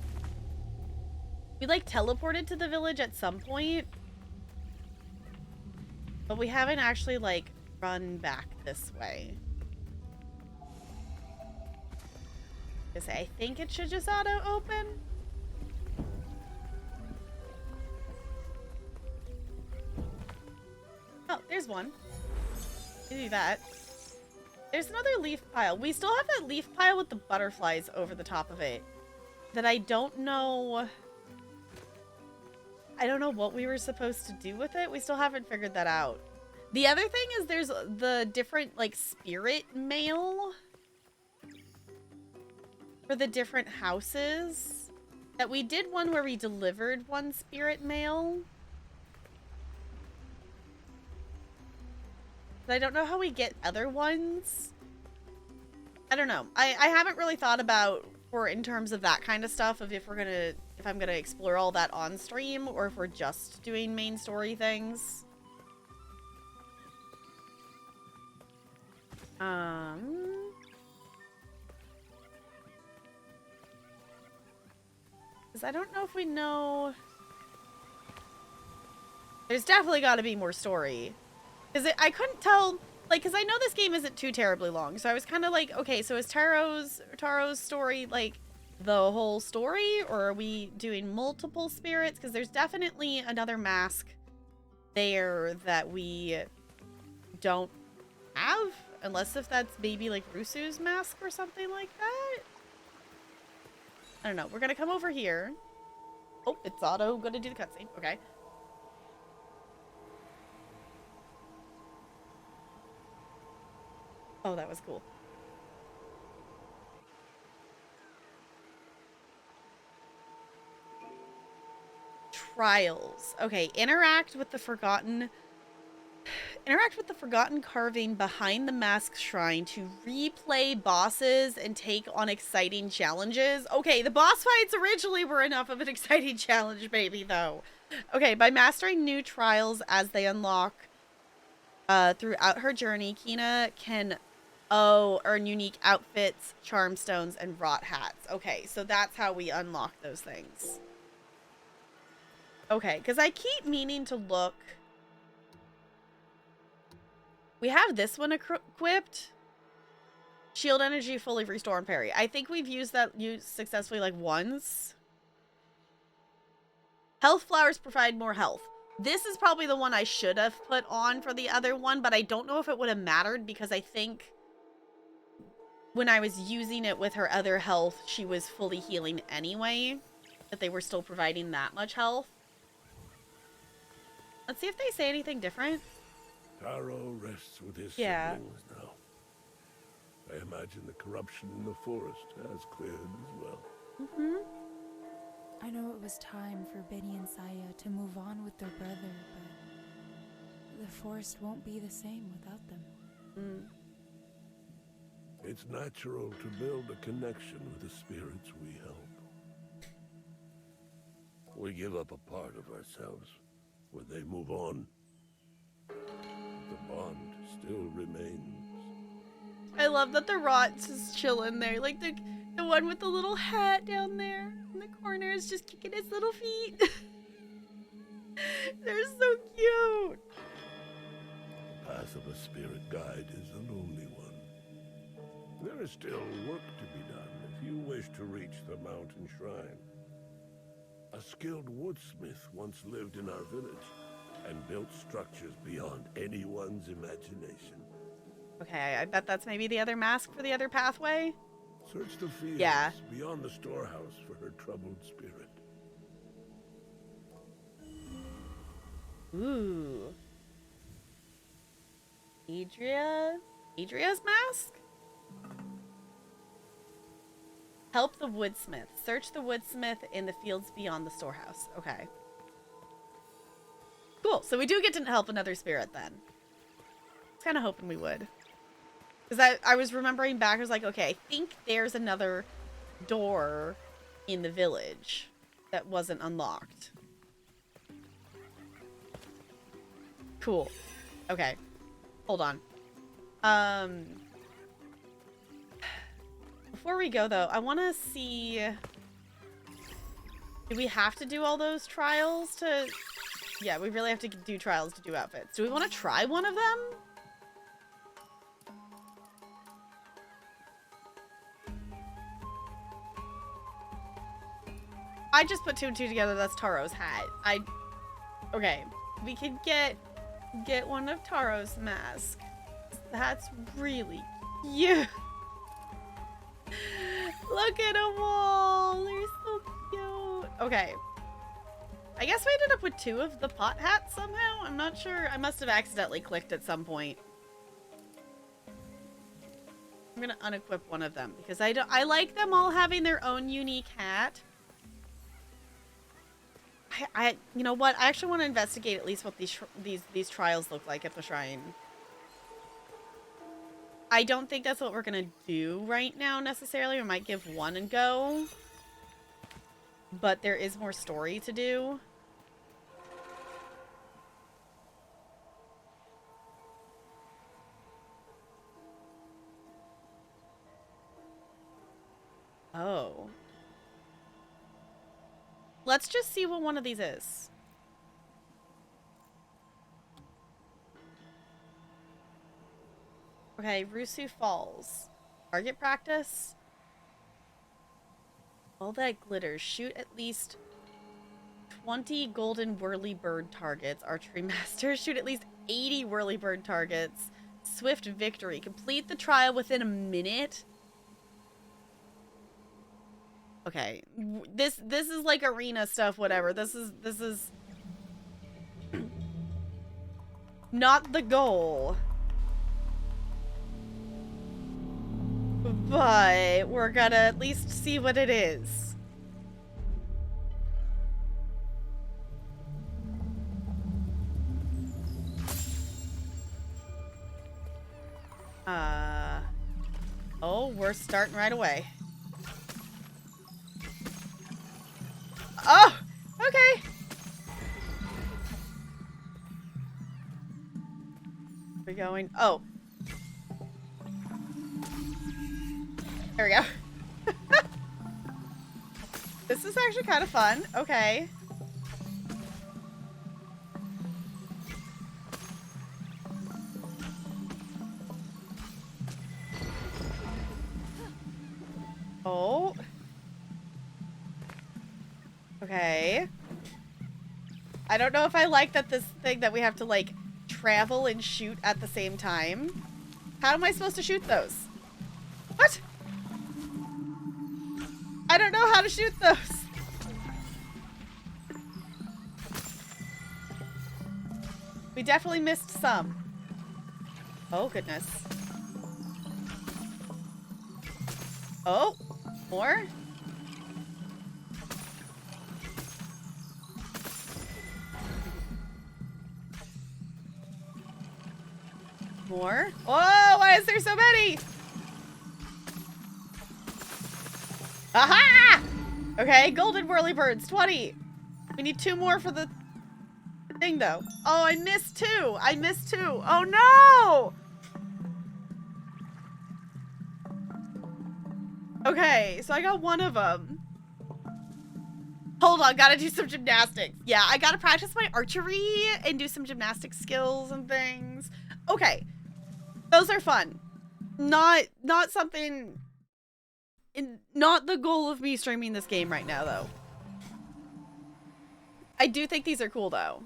We like teleported to the village at some point, but we haven't actually like run back this way. I think it should just auto open. Oh, there's one. Do that. There's another leaf pile. We still have that leaf pile with the butterflies over the top of it that I don't know. I don't know what we were supposed to do with it. We still haven't figured that out. The other thing is there's the different like spirit mail for the different houses. That we did one where we delivered one spirit mail. But I don't know how we get other ones. I don't know. I haven't really thought about for in terms of that kind of stuff of if I'm gonna explore all that on stream or if we're just doing main story things. Because I don't know if we know. There's definitely got to be more story. Because I couldn't tell, like, because I know this game isn't too terribly long. So I was kind of like, okay, so is Taro's story, like, the whole story? Or are we doing multiple spirits? Because there's definitely another mask there that we don't have. Unless if that's maybe, like, Rusu's mask or something like that. I don't know. We're going to come over here. Oh, it's auto going to do the cutscene. Okay. Oh, that was cool. Trials. Okay, interact with the forgotten carving behind the mask shrine to replay bosses and take on exciting challenges. Okay, the boss fights originally were enough of an exciting challenge, baby, though. Okay, by mastering new trials as they unlock throughout her journey, Kina can earn unique outfits, charm stones, and rot hats. Okay, so that's how we unlock those things. Okay, because I keep meaning to look. We have this one equipped. Shield energy, fully restore and parry. I think we've used that successfully like once. Health flowers provide more health. This is probably the one I should have put on for the other one, but I don't know if it would have mattered because I think when I was using it with her other health, she was fully healing anyway. That they were still providing that much health. Let's see if they say anything different. Taro rests with his Yeah. siblings now. I imagine the corruption in the forest has cleared as well. Mm-hmm. I know it was time for Benny and Saya to move on with their brother, but the forest won't be the same without them. Mm. It's natural to build a connection with the spirits we help. We give up a part of ourselves when they move on. The bond still remains. I love that the Rot's is chilling there. Like the one with the little hat down there in the corner is just kicking his little feet. They're so cute. The path of a spirit guide is a lonely one. There is still work to be done if you wish to reach the mountain shrine. A skilled woodsmith once lived in our village and built structures beyond anyone's imagination. Okay, I bet that's maybe the other mask for the other pathway. Search the fields Yeah. beyond the storehouse for her troubled spirit. Ooh. Adria's mask? Help the woodsmith. Search the woodsmith in the fields beyond the storehouse. Okay. Cool. So we do get to help another spirit then. I was kind of hoping we would. Because I was remembering back, I was like, okay, I think there's another door in the village that wasn't unlocked. Cool. Okay. Hold on. Before we go, though, I want to see... Do we have to do all those trials to... Yeah, we really have to do trials to do outfits. Do we want to try one of them? I just put two and two together. That's Taro's hat. Okay. We could get one of Taro's masks. That's really cute. Look at them all. They're so cute. Okay. I guess we ended up with two of the pot hats somehow. I'm not sure. I must have accidentally clicked at some point. I'm gonna unequip one of them because I like them all having their own unique hat. You know what? I actually want to investigate at least what these trials look like at the shrine. I don't think that's what we're gonna do right now necessarily. We might give one and go, but there is more story to do. Oh. Let's just see what one of these is. Okay, Rusu Falls. Target practice. All that glitters. Shoot at least 20 golden whirlybird targets. Archery master. Shoot at least 80 whirlybird targets. Swift victory. Complete the trial within a minute. Okay, this is like arena stuff, whatever. This is not the goal. but we're gonna at least see what it is. Oh, we're starting right away. Oh, okay. We're going. Oh. There we go. This is actually kind of fun. Okay. Oh. Okay. I don't know if I like that this thing that we have to, like, travel and shoot at the same time. How am I supposed to shoot those? What? I don't know how to shoot those. We definitely missed some. Oh, goodness. Oh, more? More? Oh, why is there so many? Aha! Okay, golden whirlybirds, 20. We need 2 more for the thing, though. Oh, I missed 2. I missed 2. Oh, no! Okay, so I got 1 of them. Hold on, gotta do some gymnastics. Yeah, I gotta practice my archery and do some gymnastic skills and things. Okay, those are fun. Not something... Not the goal of me streaming this game right now, though. I do think these are cool, though.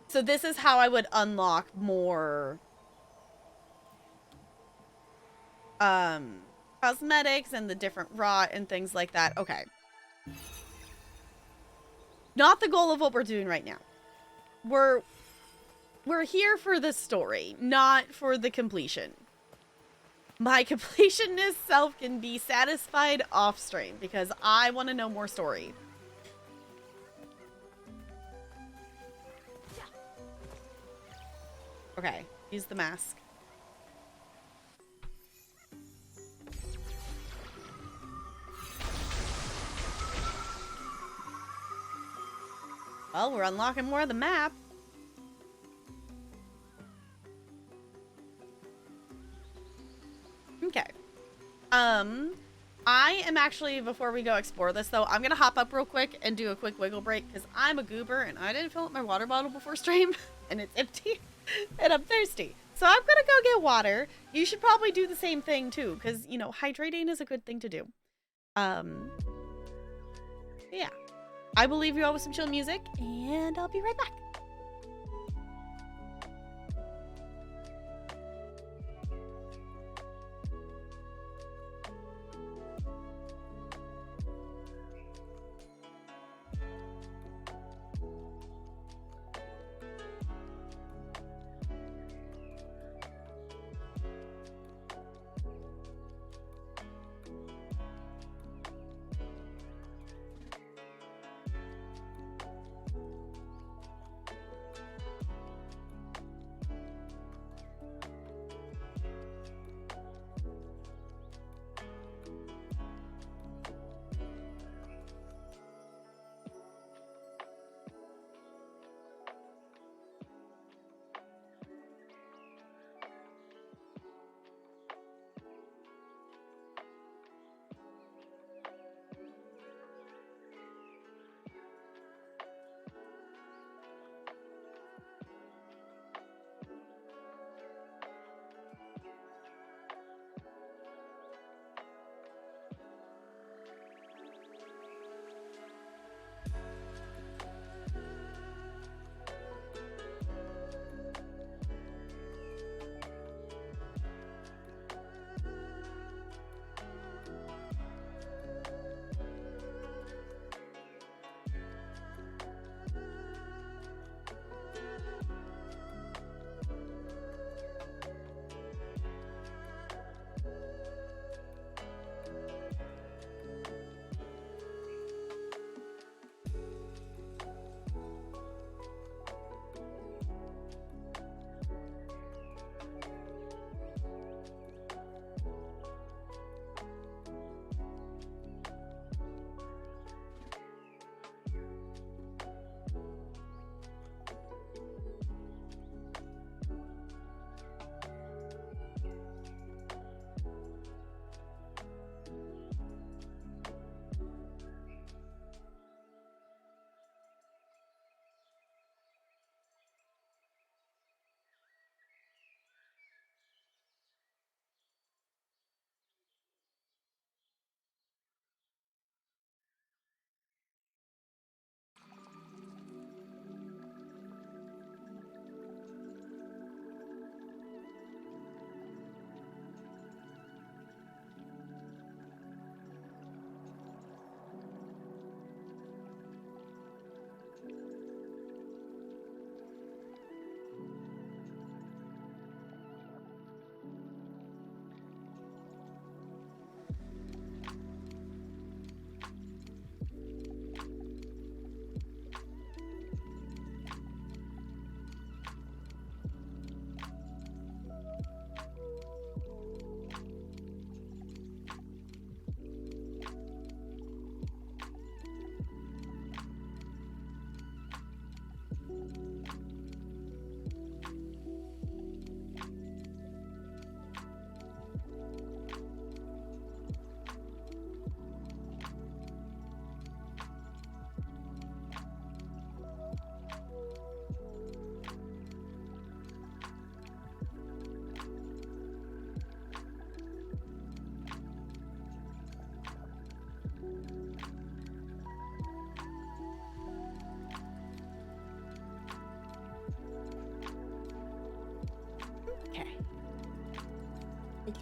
So this is how I would unlock more... cosmetics and the different rot and things like that. Okay. Not the goal of what we're doing right now. We're here for the story, not for the completion. My completionist self can be satisfied off stream because I want to know more story. Okay, use the mask. Well, we're unlocking more of the map. Okay. I am actually, before we go explore this, though, I'm gonna hop up real quick and do a quick wiggle break, because I'm a goober, and I didn't fill up my water bottle before stream, and it's empty, and I'm thirsty. So I'm gonna go get water. You should probably do the same thing, too, because, you know, hydrating is a good thing to do. Yeah. I will leave you all with some chill music, and I'll be right back.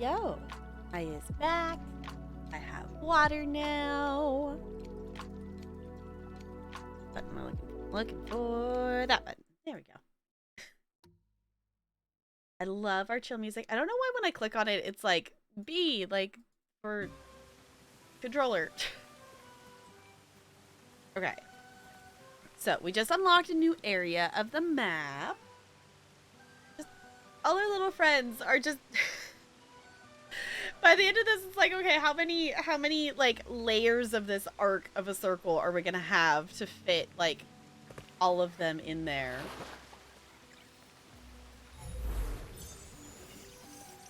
go. I is back. I have water now. What am I looking for? That button. There we go. I love our chill music. I don't know why when I click on it, it's like B, like for controller. Okay. So we just unlocked a new area of the map. Just, all our little friends are just by the end of this, it's like, okay, how many like layers of this arc of a circle are we gonna have to fit like all of them in there?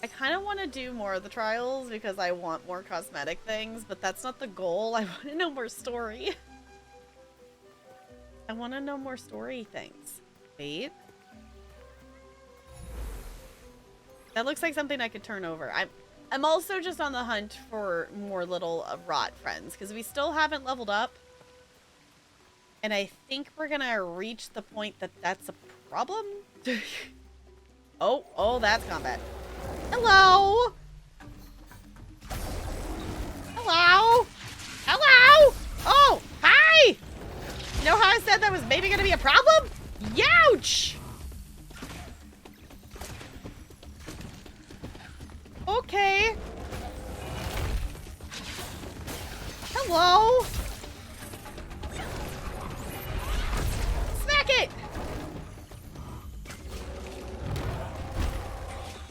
I kind of want to do more of the trials because I want more cosmetic things, but that's not the goal. I want to know more story. I want to know more story things. Wait. That looks like something I could turn over. I'm also just on the hunt for more little rot friends because we still haven't leveled up. And I think we're going to reach the point that that's a problem. Oh, that's combat. Hello! Hello! Hello! Oh, hi! You know how I said that was maybe gonna be a problem? Youch! Okay. Hello! Smack it!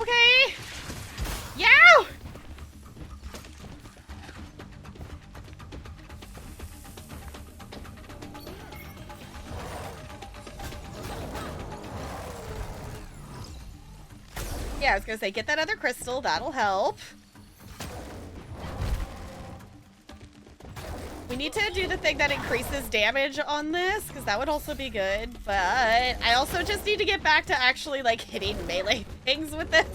Okay! Yow! Yeah, I was gonna say, get that other crystal. That'll help. We need to do the thing that increases damage on this, because that would also be good. But I also just need to get back to actually, like, hitting melee things with this.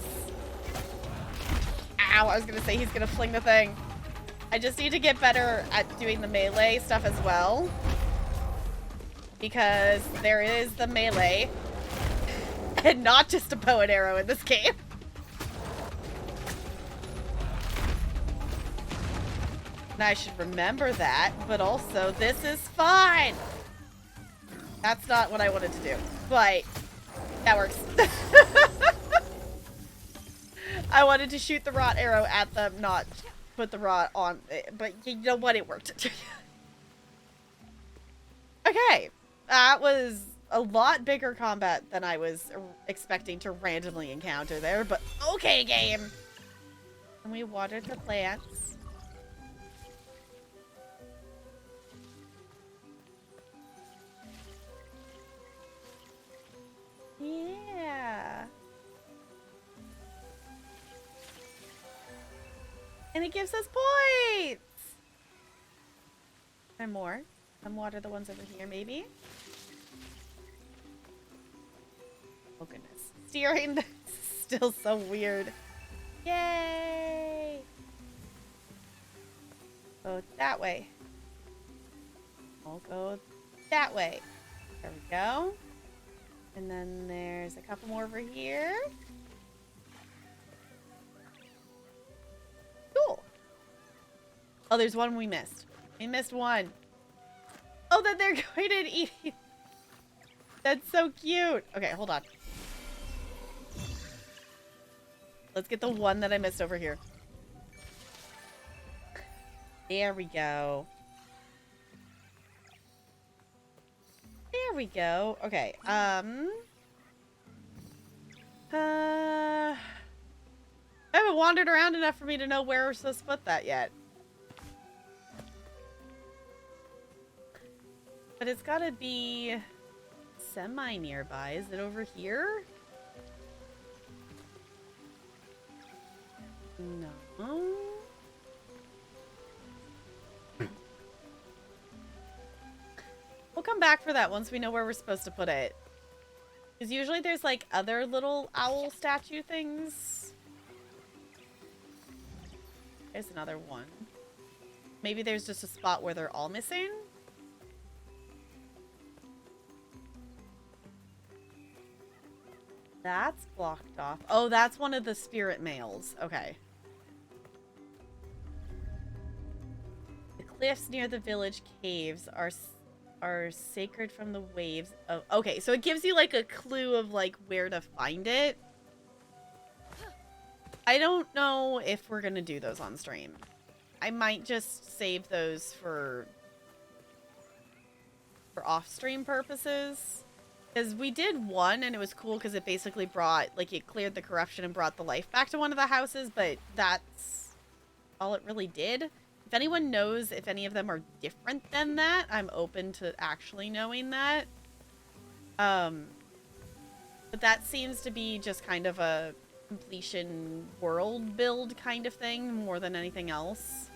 Ow, I was gonna say he's gonna fling the thing. I just need to get better at doing the melee stuff as well. Because there is the melee. And not just a bow and arrow in this game. And I should remember that, but also this is fun. That's not what I wanted to do, but that works. I wanted to shoot the rot arrow at them, not put the rot on it, but you know what? It worked. Okay, that was a lot bigger combat than I was expecting to randomly encounter there, but okay, game. And we watered the plants. Yeah. And it gives us points! And more. And water the ones over here, maybe? Oh, goodness. Steering is still so weird. Yay! Go that way. I'll go that way. There we go. And then there's a couple more over here. Cool. Oh, there's one we missed. We missed one. Oh, that they're going and eating. That's so cute. Okay, hold on. Let's get the one that I missed over here. There we go. There we go. Okay. I haven't wandered around enough for me to know where we're supposed to put that yet. But it's gotta be semi-nearby. Is it over here? No. We'll come back for that once we know where we're supposed to put it. Because usually there's like other little owl statue things. There's another one. Maybe there's just a spot where they're all missing. That's blocked off. Oh, that's one of the spirit males. Okay. cliffs near the village caves are sacred from the waves. Oh, okay, so it gives you like a clue of like where to find it. I don't know if we're gonna do those on stream. I might just save those for off-stream purposes. Because we did one and it was cool because it basically brought, like, it cleared the corruption and brought the life back to one of the houses, but that's all it really did. If anyone knows if any of them are different than that, I'm open to actually knowing that. But that seems to be just kind of a completion world build kind of thing more than anything else.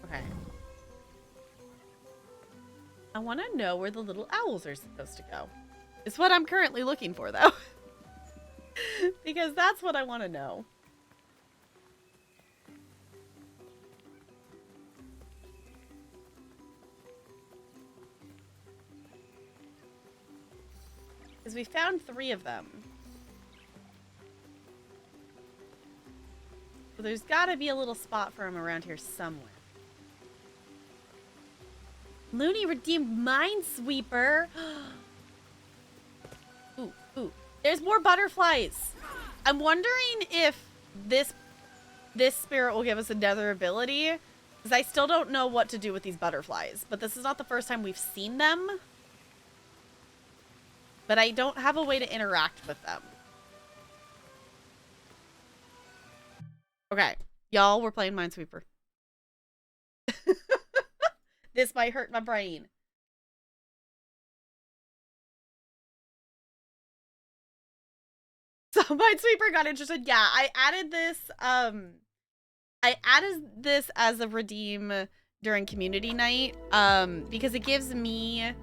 Okay. I want to know where the little owls are supposed to go. It's what I'm currently looking for, though. Because that's what I want to know. Because we found 3 of them. So there's got to be a little spot for them around here somewhere. Looney redeemed Minesweeper. Ooh, ooh. There's more butterflies. I'm wondering if this spirit will give us another ability. Because I still don't know what to do with these butterflies. But this is not the first time we've seen them. But I don't have a way to interact with them. Okay. Y'all, we're playing Minesweeper. This might hurt my brain. So Minesweeper got interested. Yeah, I added this as a redeem during community night. Because it gives me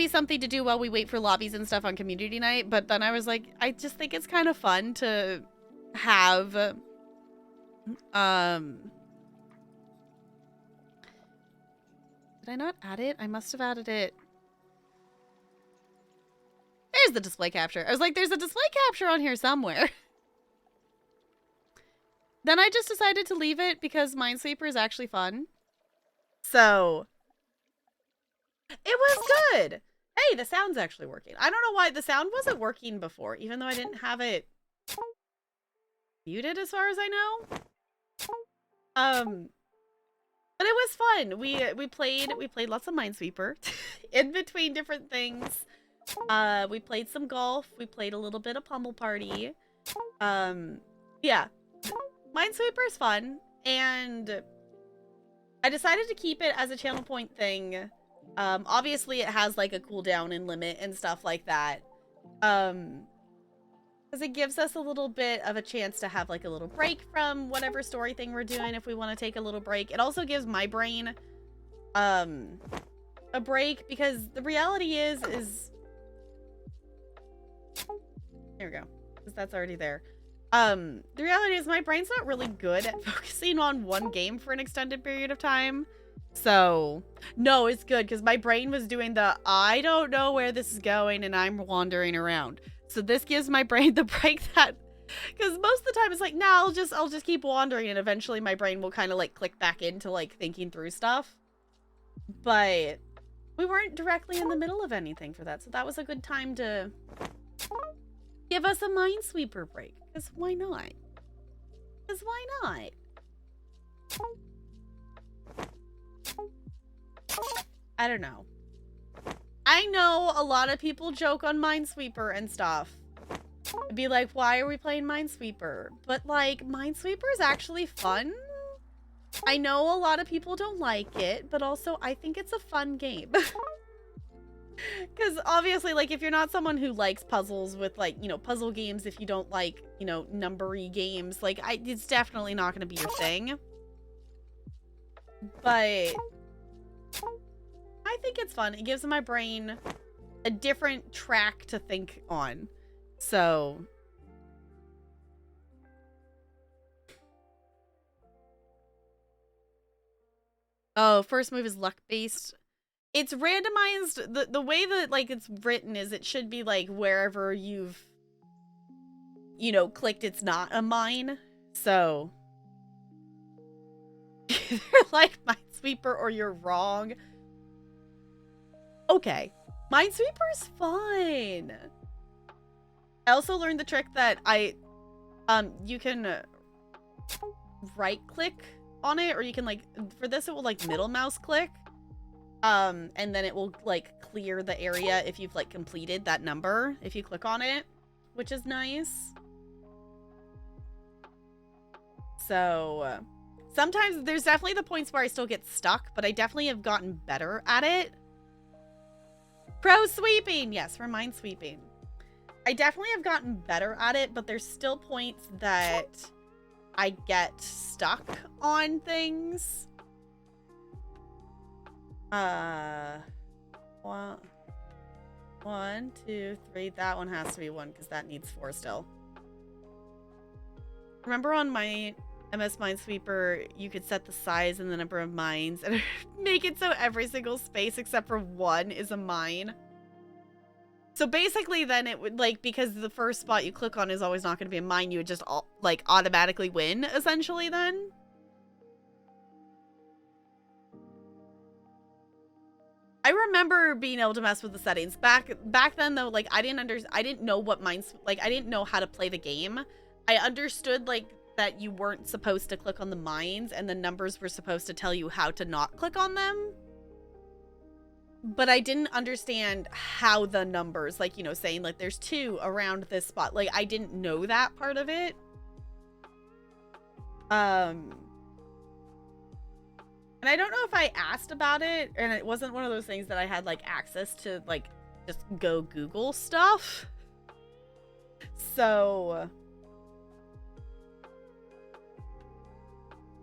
something to do while we wait for lobbies and stuff on community night. But then I was like, I just think it's kind of fun to have did I not add it? I must have added it. There's the display capture. I was like, there's a display capture on here somewhere. Then I just decided to leave it because Minesweeper is actually fun. So it was good. Hey, the sound's actually working. I don't know why the sound wasn't working before, even though I didn't have it muted as far as I know. But it was fun. We played lots of Minesweeper in between different things. We played some golf. We played a little bit of Pummel Party. Yeah. Minesweeper is fun, and I decided to keep it as a channel point thing. Obviously it has like a cooldown and limit and stuff like that. Because it gives us a little bit of a chance to have like a little break from whatever story thing we're doing if we want to take a little break. It also gives my brain a break, because the reality is there we go, because that's already there. The reality is my brain's not really good at focusing on one game for an extended period of time. So no, it's good, because my brain was doing the I don't know where this is going and I'm wandering around. So this gives my brain the break that, because most of the time it's like, nah, I'll just keep wandering, and eventually my brain will kind of like click back into like thinking through stuff. But we weren't directly in the middle of anything for that, so that was a good time to give us a Minesweeper break. Because why not? Because why not? I don't know. I know a lot of people joke on Minesweeper and stuff. Be like, why are we playing Minesweeper? But like, Minesweeper is actually fun. I know a lot of people don't like it, but also I think it's a fun game. Because obviously, like, if you're not someone who likes puzzles with, like, you know, puzzle games, if you don't like, you know, numbery games, like, it's definitely not going to be your thing. But I think it's fun. It gives my brain a different track to think on. So oh, first move is luck based. It's randomized. The way that like it's written is it should be like wherever you've you know, clicked it's not a mine. So either like Minesweeper or you're wrong. Okay. Minesweeper's fine. I also learned the trick that you can right click on it, or you can like, for this it will like middle mouse click. And then it will like clear the area if you've like completed that number if you click on it, which is nice. So sometimes there's definitely the points where I still get stuck, but I definitely have gotten better at it. Pro sweeping! Yes, for mine sweeping. I definitely have gotten better at it, but there's still points that I get stuck on things. One, two, three. That one has to be one because that needs 4 still. Remember on my MS Minesweeper, you could set the size and the number of mines and make it so every single space except for one is a mine. So basically then it would, like, because the first spot you click on is always not going to be a mine, you would just like automatically win essentially then. I remember being able to mess with the settings back then though. Like I didn't know what mines, like I didn't know how to play the game. I understood like that you weren't supposed to click on the mines and the numbers were supposed to tell you how to not click on them. But I didn't understand how the numbers, like, you know, saying like there's 2 around this spot. Like I didn't know that part of it. And I don't know if I asked about it, and it wasn't one of those things that I had like access to like just go Google stuff. So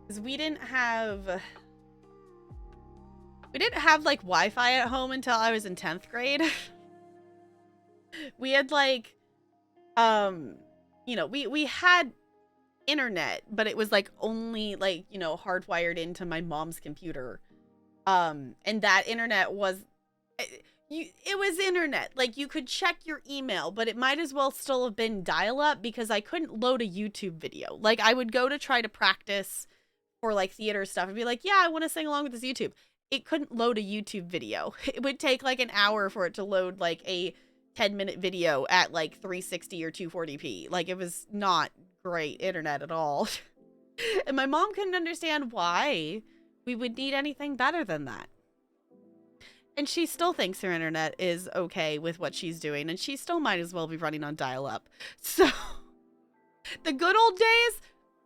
because we didn't have like Wi-Fi at home until I was in 10th grade. We had like you know, we had internet, but it was like only like, you know, hardwired into my mom's computer. And that internet was it was internet. Like you could check your email, but it might as well still have been dial-up because I couldn't load a YouTube video. Like I would go to try to practice for like theater stuff and be like, yeah, I want to sing along with this YouTube. It couldn't load a YouTube video. It would take like an hour for it to load like a 10-minute video at like 360 or 240p. Like it was not great internet at all. And my mom couldn't understand why we would need anything better than that. And she still thinks her internet is okay with what she's doing, and she still might as well be running on dial-up. So the good old days,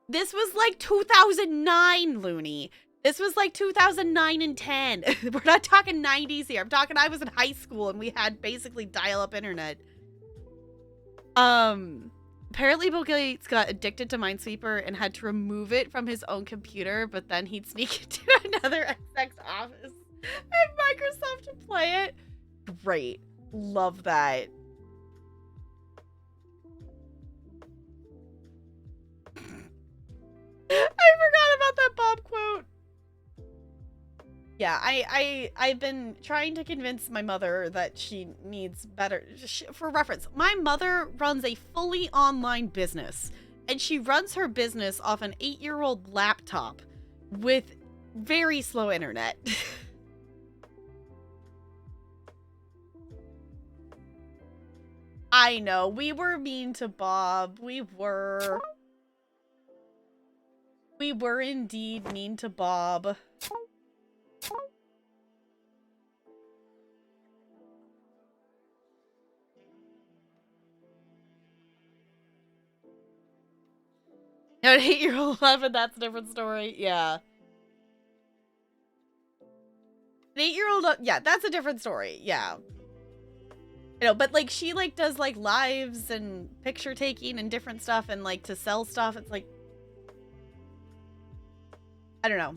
this was like 2009, Looney. This was like 2009 and 10. We're not talking 90s here. I'm talking I was in high school and we had basically dial-up internet. Apparently Bill Gates got addicted to Minesweeper and had to remove it from his own computer, but then he'd sneak into another XX office at Microsoft to play it. Great. Love that. I forgot about that Bob quote. Yeah, I've been trying to convince my mother that she needs better. For reference, my mother runs a fully online business, and she runs her business off an 8-year-old laptop with very slow internet. I know, we were mean to Bob. We were indeed mean to Bob. An 8-year-old 11, that's a different story. Yeah. An 8-year-old, yeah, that's a different story. Yeah. You know, but like she like does like lives and picture taking and different stuff and like to sell stuff. It's like, I don't know.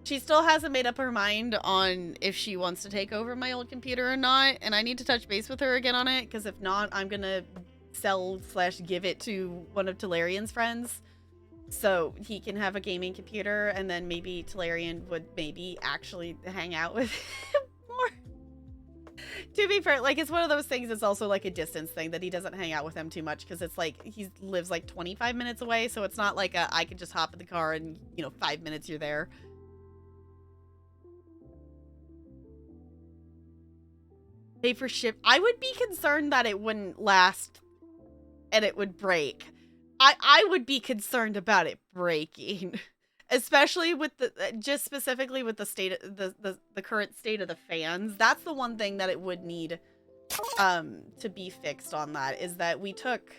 She still hasn't made up her mind on if she wants to take over my old computer or not. And I need to touch base with her again on it, because if not, I'm going to sell/give it to one of Talarian's friends so he can have a gaming computer, and then maybe Talarian would maybe actually hang out with him more. To be fair, like, it's one of those things. It's also like a distance thing that he doesn't hang out with him too much because it's like he lives like 25 minutes away. So it's not like I could just hop in the car and, you know, 5 minutes you're there. Pay for ship. I would be concerned that it wouldn't last and it would break. I would be concerned about it breaking, especially with the just specifically with the state of the current state of the fans. That's the one thing that it would need to be fixed on. That is that we took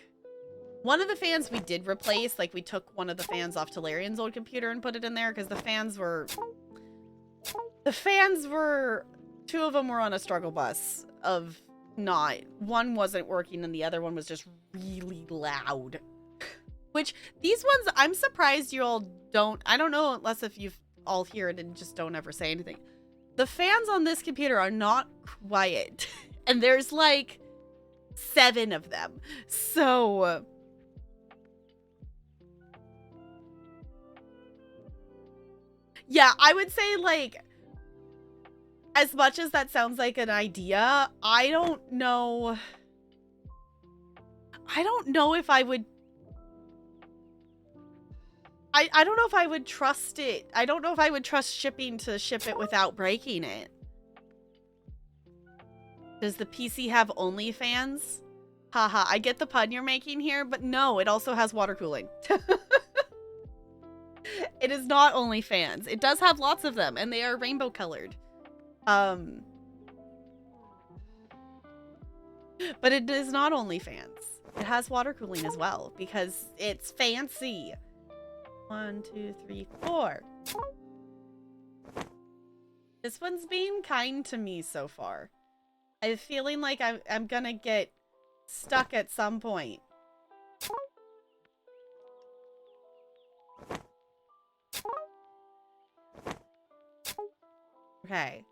one of the fans we did replace. Like, we took one of the fans off Talarian's old computer and put it in there because the fans were two of them were on a struggle bus of not, one wasn't working and the other one was just really loud. Which, these ones, I'm surprised you all don't, I don't know unless if you've all hear it and just don't ever say anything. The fans on this computer are not quiet. And there's like 7 of them. So yeah, I would say, like, as much as that sounds like an idea, I don't know if I would I don't know if I would trust it. I don't know if I would trust shipping to ship it without breaking it. Does the PC have OnlyFans? Haha, I get the pun you're making here, but no, it also has water cooling. It is not OnlyFans. It does have lots of them, and they are rainbow colored. But it is not OnlyFans. It has water cooling as well, because it's fancy. 1, 2, 3, 4. This one's being kind to me so far. I'm feeling like I'm gonna get stuck at some point. Okay.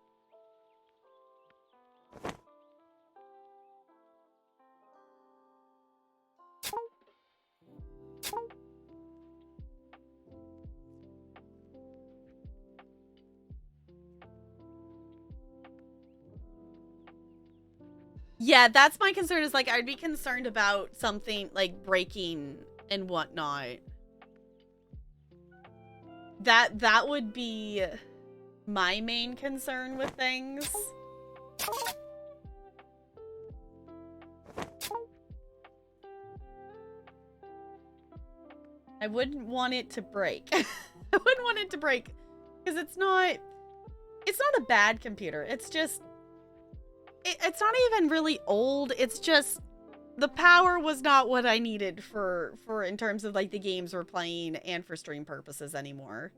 Yeah, that's my concern, is like I'd be concerned about something like breaking and whatnot. That would be my main concern with things. I wouldn't want it to break. I wouldn't want it to break because it's not a bad computer. It's just it's not even really old. It's just the power was not what I needed for in terms of like the games we're playing and for stream purposes anymore.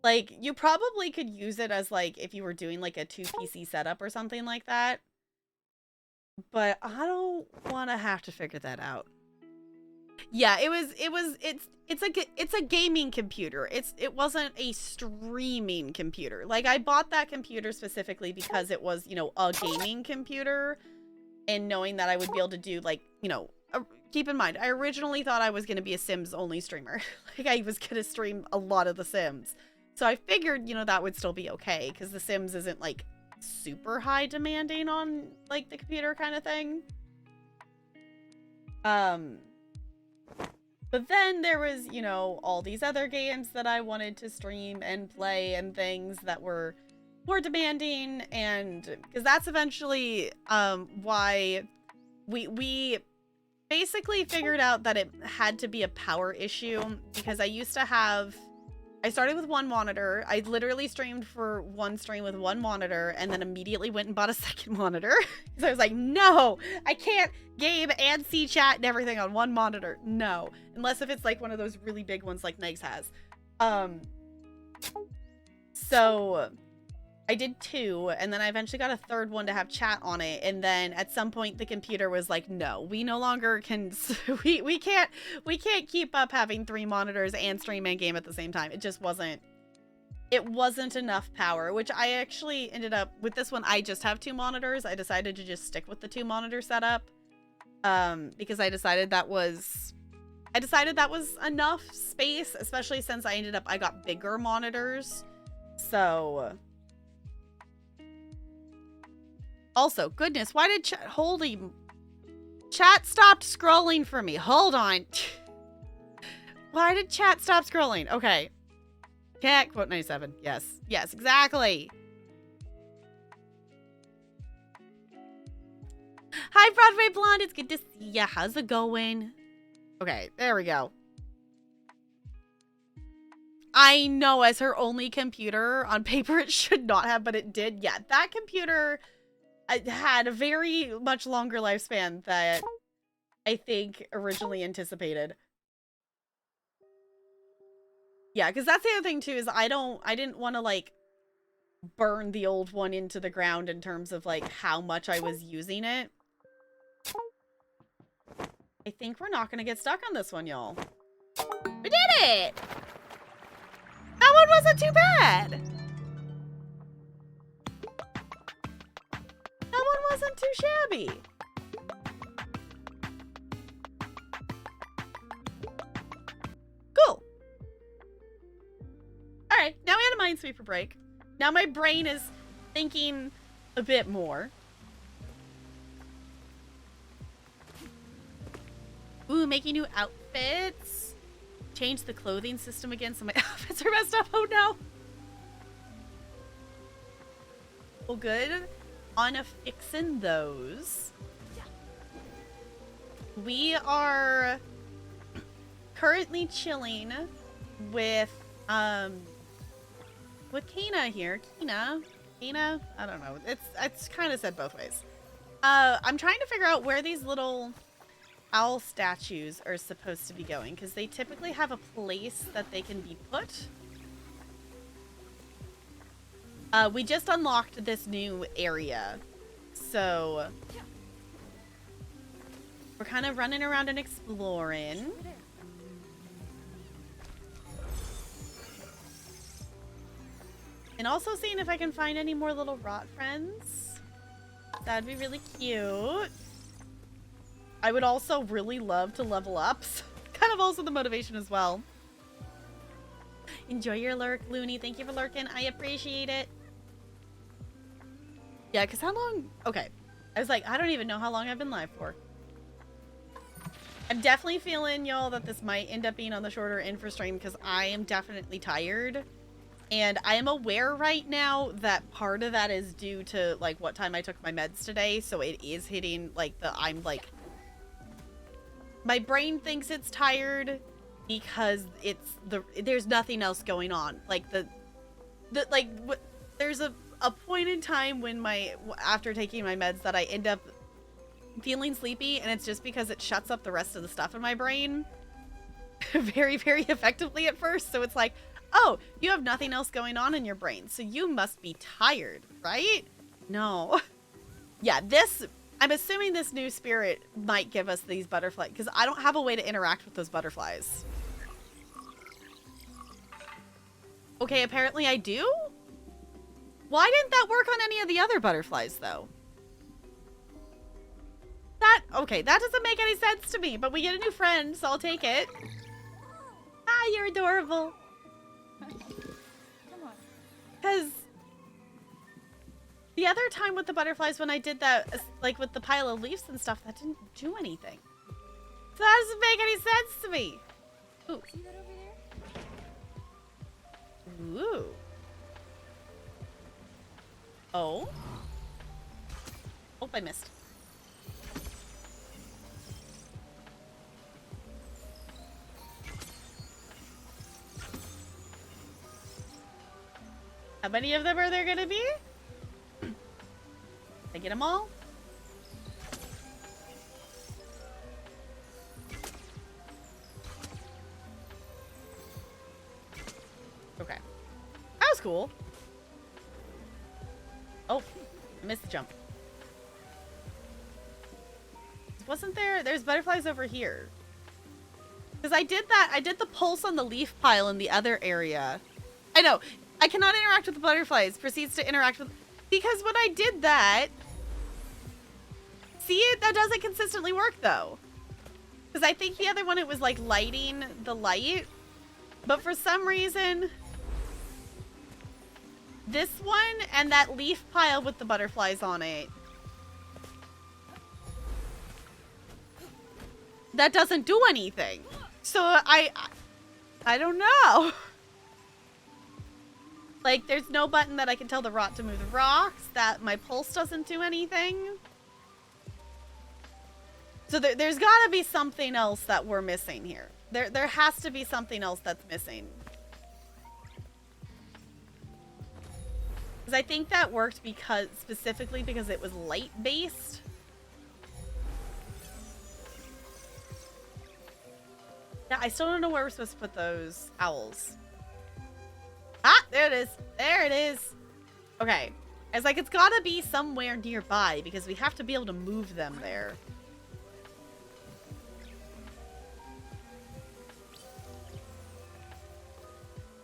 Like, you probably could use it as like if you were doing like a 2 PC setup or something like that. But I don't want to have to figure that out. Yeah, it's a gaming computer. It wasn't a streaming computer. Like, I bought that computer specifically because it was, you know, a gaming computer, and knowing that I would be able to do, like, you know, keep in mind, I originally thought I was going to be a Sims only streamer. Like, I was going to stream a lot of The Sims. So I figured, you know, that would still be okay because The Sims isn't like super high demanding on like the computer kind of thing. But then there was, you know, all these other games that I wanted to stream and play and things that were more demanding, and because that's eventually why we basically figured out that it had to be a power issue, because I started with one monitor. I literally streamed for one stream with one monitor and then immediately went and bought a second monitor. Because I was like, no, I can't game and see chat and everything on one monitor. No. Unless if it's like one of those really big ones like Negs has. So I did 2, and then I eventually got a third one to have chat on it, and then at some point the computer was like, no, we no longer can, we can't keep up having 3 monitors and stream and game at the same time. It just wasn't enough power, which I actually ended up with this one. I just have 2 monitors. I decided to just stick with the 2 monitor setup because I decided that was enough space, especially since I got bigger monitors. So Also, goodness, why did chat... Holy... Chat stopped scrolling for me. Hold on. Why did chat stop scrolling? Okay. Cat quote 97. Yes. Yes, exactly. Hi, Broadway Blonde. It's good to see ya. How's it going? Okay, there we go. I know, as her only computer on paper, it should not have, but it did. Yeah, that computer had a very much longer lifespan that I think originally anticipated. Yeah, because that's the other thing too, is I didn't want to like burn the old one into the ground in terms of like how much I was using it. I think we're not gonna get stuck on this one, y'all. We did it! That one wasn't too bad. That one wasn't too shabby. Cool. All right, now we had a Minesweeper break. Now my brain is thinking a bit more. Ooh, making new outfits. Change the clothing system again so my outfits are messed up. Oh no. Well, good on fixing those. We are currently chilling with Kina here. Kina, I don't know. It's kind of said both ways. I'm trying to figure out where these little owl statues are supposed to be going, because they typically have a place that they can be put. We just unlocked this new area, so we're kind of running around and exploring. And also seeing if I can find any more little rot friends. That'd be really cute. I would also really love to level up. Kind of also the motivation as well. Enjoy your lurk, Looney. Thank you for lurking. I appreciate it. Yeah, because how long? Okay. I was like, I don't even know how long I've been live for. I'm definitely feeling, y'all, that this might end up being on the shorter end for stream because I am definitely tired. And I am aware right now that part of that is due to, like, what time I took my meds today. So it is hitting, like, I'm, like... My brain thinks it's tired because there's nothing else going on. Like there's a point in time when after taking my meds that I end up feeling sleepy, and it's just because it shuts up the rest of the stuff in my brain very, very effectively at first. So it's like, oh, you have nothing else going on in your brain, so you must be tired, right? No. Yeah, I'm assuming this new spirit might give us these butterflies, because I don't have a way to interact with those butterflies. Okay, apparently I do? Why didn't that work on any of the other butterflies, though? Okay, that doesn't make any sense to me, but we get a new friend, so I'll take it. Ah, you're adorable. Come on. Because the other time with the butterflies, when I did that, like with the pile of leaves and stuff, that didn't do anything. So that doesn't make any sense to me. Ooh. See that over there? Ooh. Oh. Oh, I missed. How many of them are there gonna be? Did I get them all? Okay. That was cool. Oh, I missed the jump. Wasn't there? There's butterflies over here. Because I did that. I did the pulse on the leaf pile in the other area. I know. I cannot interact with the butterflies. Proceeds to interact with... Because when I did that... See it? That doesn't consistently work, though. Because I think the other one, it was, like, lighting the light. But for some reason... This one and that leaf pile with the butterflies on it that doesn't do anything. So I don't know. Like, there's no button that I can tell the rot to move the rocks, that my pulse doesn't do anything. So there's gotta be something else that we're missing here. There has to be something else that's missing. Because I think that worked specifically because it was light-based. Yeah, I still don't know where we're supposed to put those owls. Ah, there it is. There it is. Okay. I was like, it's gotta be somewhere nearby because we have to be able to move them there.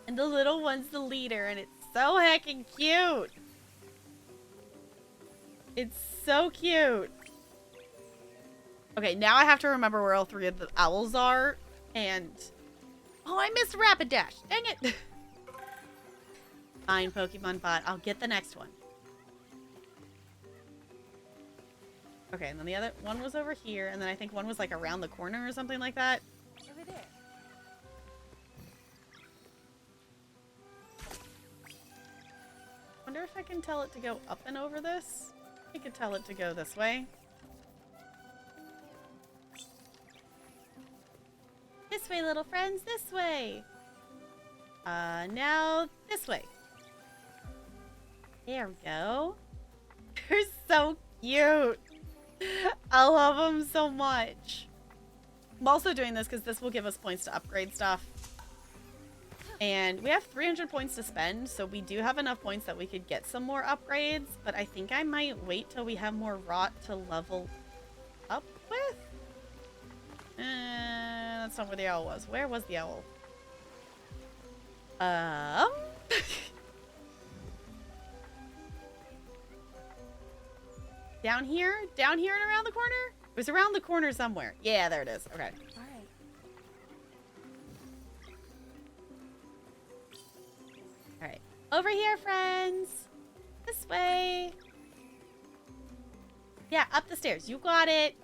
And the little one's the leader, and it's so heckin' cute. It's so cute. Okay, now I have to remember where all three of the owls are, and... Oh, I missed Rapid Dash. Dang it. Fine, Pokemon Bot. I'll get the next one. Okay, and then the other one was over here, and then I think one was like around the corner or something like that. Over there. Wonder if I can tell it to go up and over this? I could tell it to go this way. This way, little friends, this way. Now this way. There we go. They're so cute. I love them so much. I'm also doing this because this will give us points to upgrade stuff. And we have 300 points to spend, so we do have enough points that we could get some more upgrades, but I think I might wait till we have more rot to level up with. That's not where the owl was. Where was the owl? Down here? Down here and around the corner? It was around the corner somewhere. Yeah, there it is. Okay. All right. Alright. Over here, friends! This way! Yeah, up the stairs. You got it!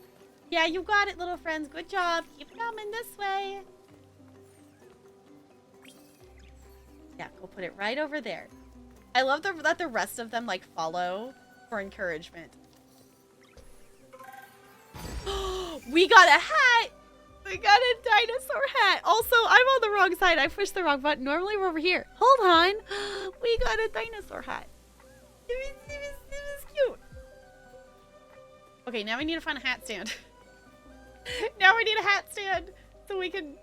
Yeah, you got it, little friends. Good job. Keep coming this way. Yeah, go put it right over there. I love that the rest of them, like, follow for encouragement. We got a hat! We got a dinosaur hat! Also, I'm on the wrong side. I pushed the wrong button. Normally we're over here. Hold on. We got a dinosaur hat. It was cute. Okay, now we need to find a hat stand. Now we need a hat stand so we can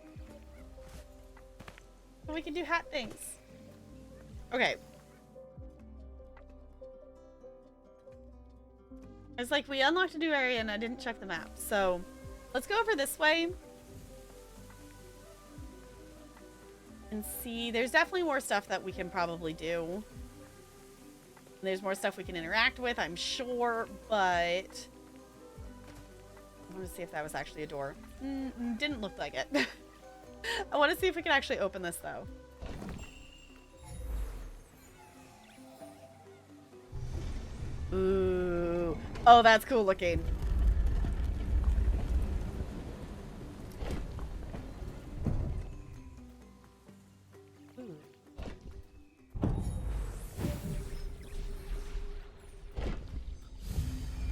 do hat things. Okay. It's like we unlocked a new area and I didn't check the map. So let's go over this way. And see, there's definitely more stuff that we can probably do. There's more stuff we can interact with, I'm sure, but... I want to see if that was actually a door. Didn't look like it. I want to see if we can actually open this, though. Ooh. Oh, that's cool looking.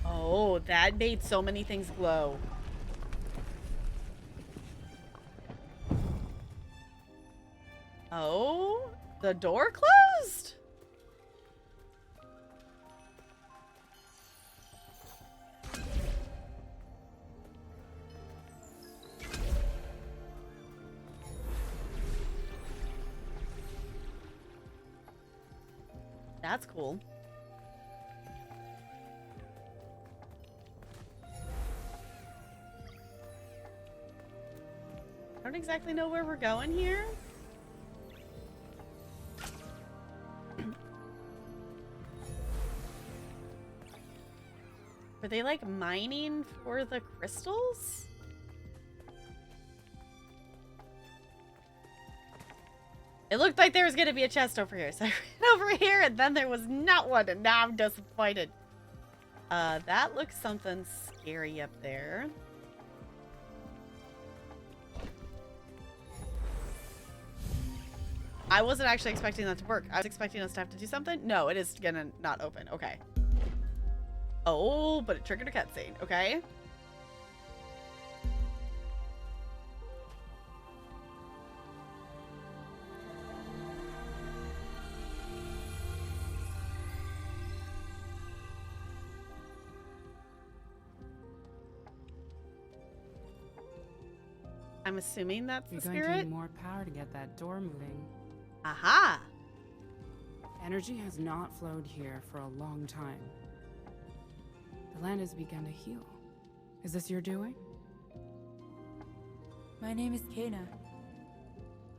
Oh, that made so many things glow. Oh, the door closed? That's cool. I don't exactly know where we're going here. Were they like mining for the crystals? It looked like there was gonna be a chest over here, so I ran over here and then there was not one, and now I'm disappointed. That looks something scary up there. I wasn't actually expecting that to work. I was expecting us to have to do something. No, it is gonna not open. Okay. Oh, but it triggered a cutscene. Okay. I'm assuming that's You're the going to spirit. need more power to get that door moving. Aha! Energy has not flowed here for a long time. The land has begun to heal. Is this your doing? My name is Kena.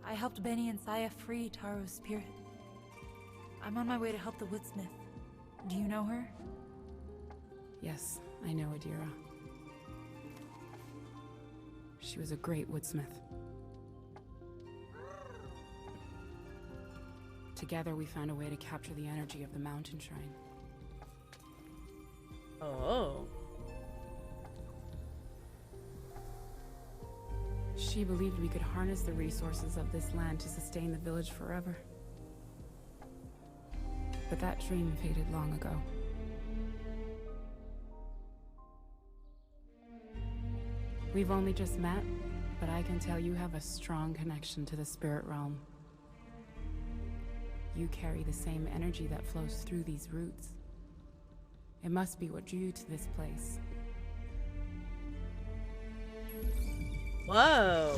I helped Benny and Saya free Taro's spirit. I'm on my way to help the woodsmith. Do you know her? Yes, I know Adira. She was a great woodsmith. Together we found a way to capture the energy of the mountain shrine. Oh. She believed we could harness the resources of this land to sustain the village forever. But that dream faded long ago. We've only just met, but I can tell you have a strong connection to the spirit realm. You carry the same energy that flows through these roots. It must be what drew you to this place. Whoa.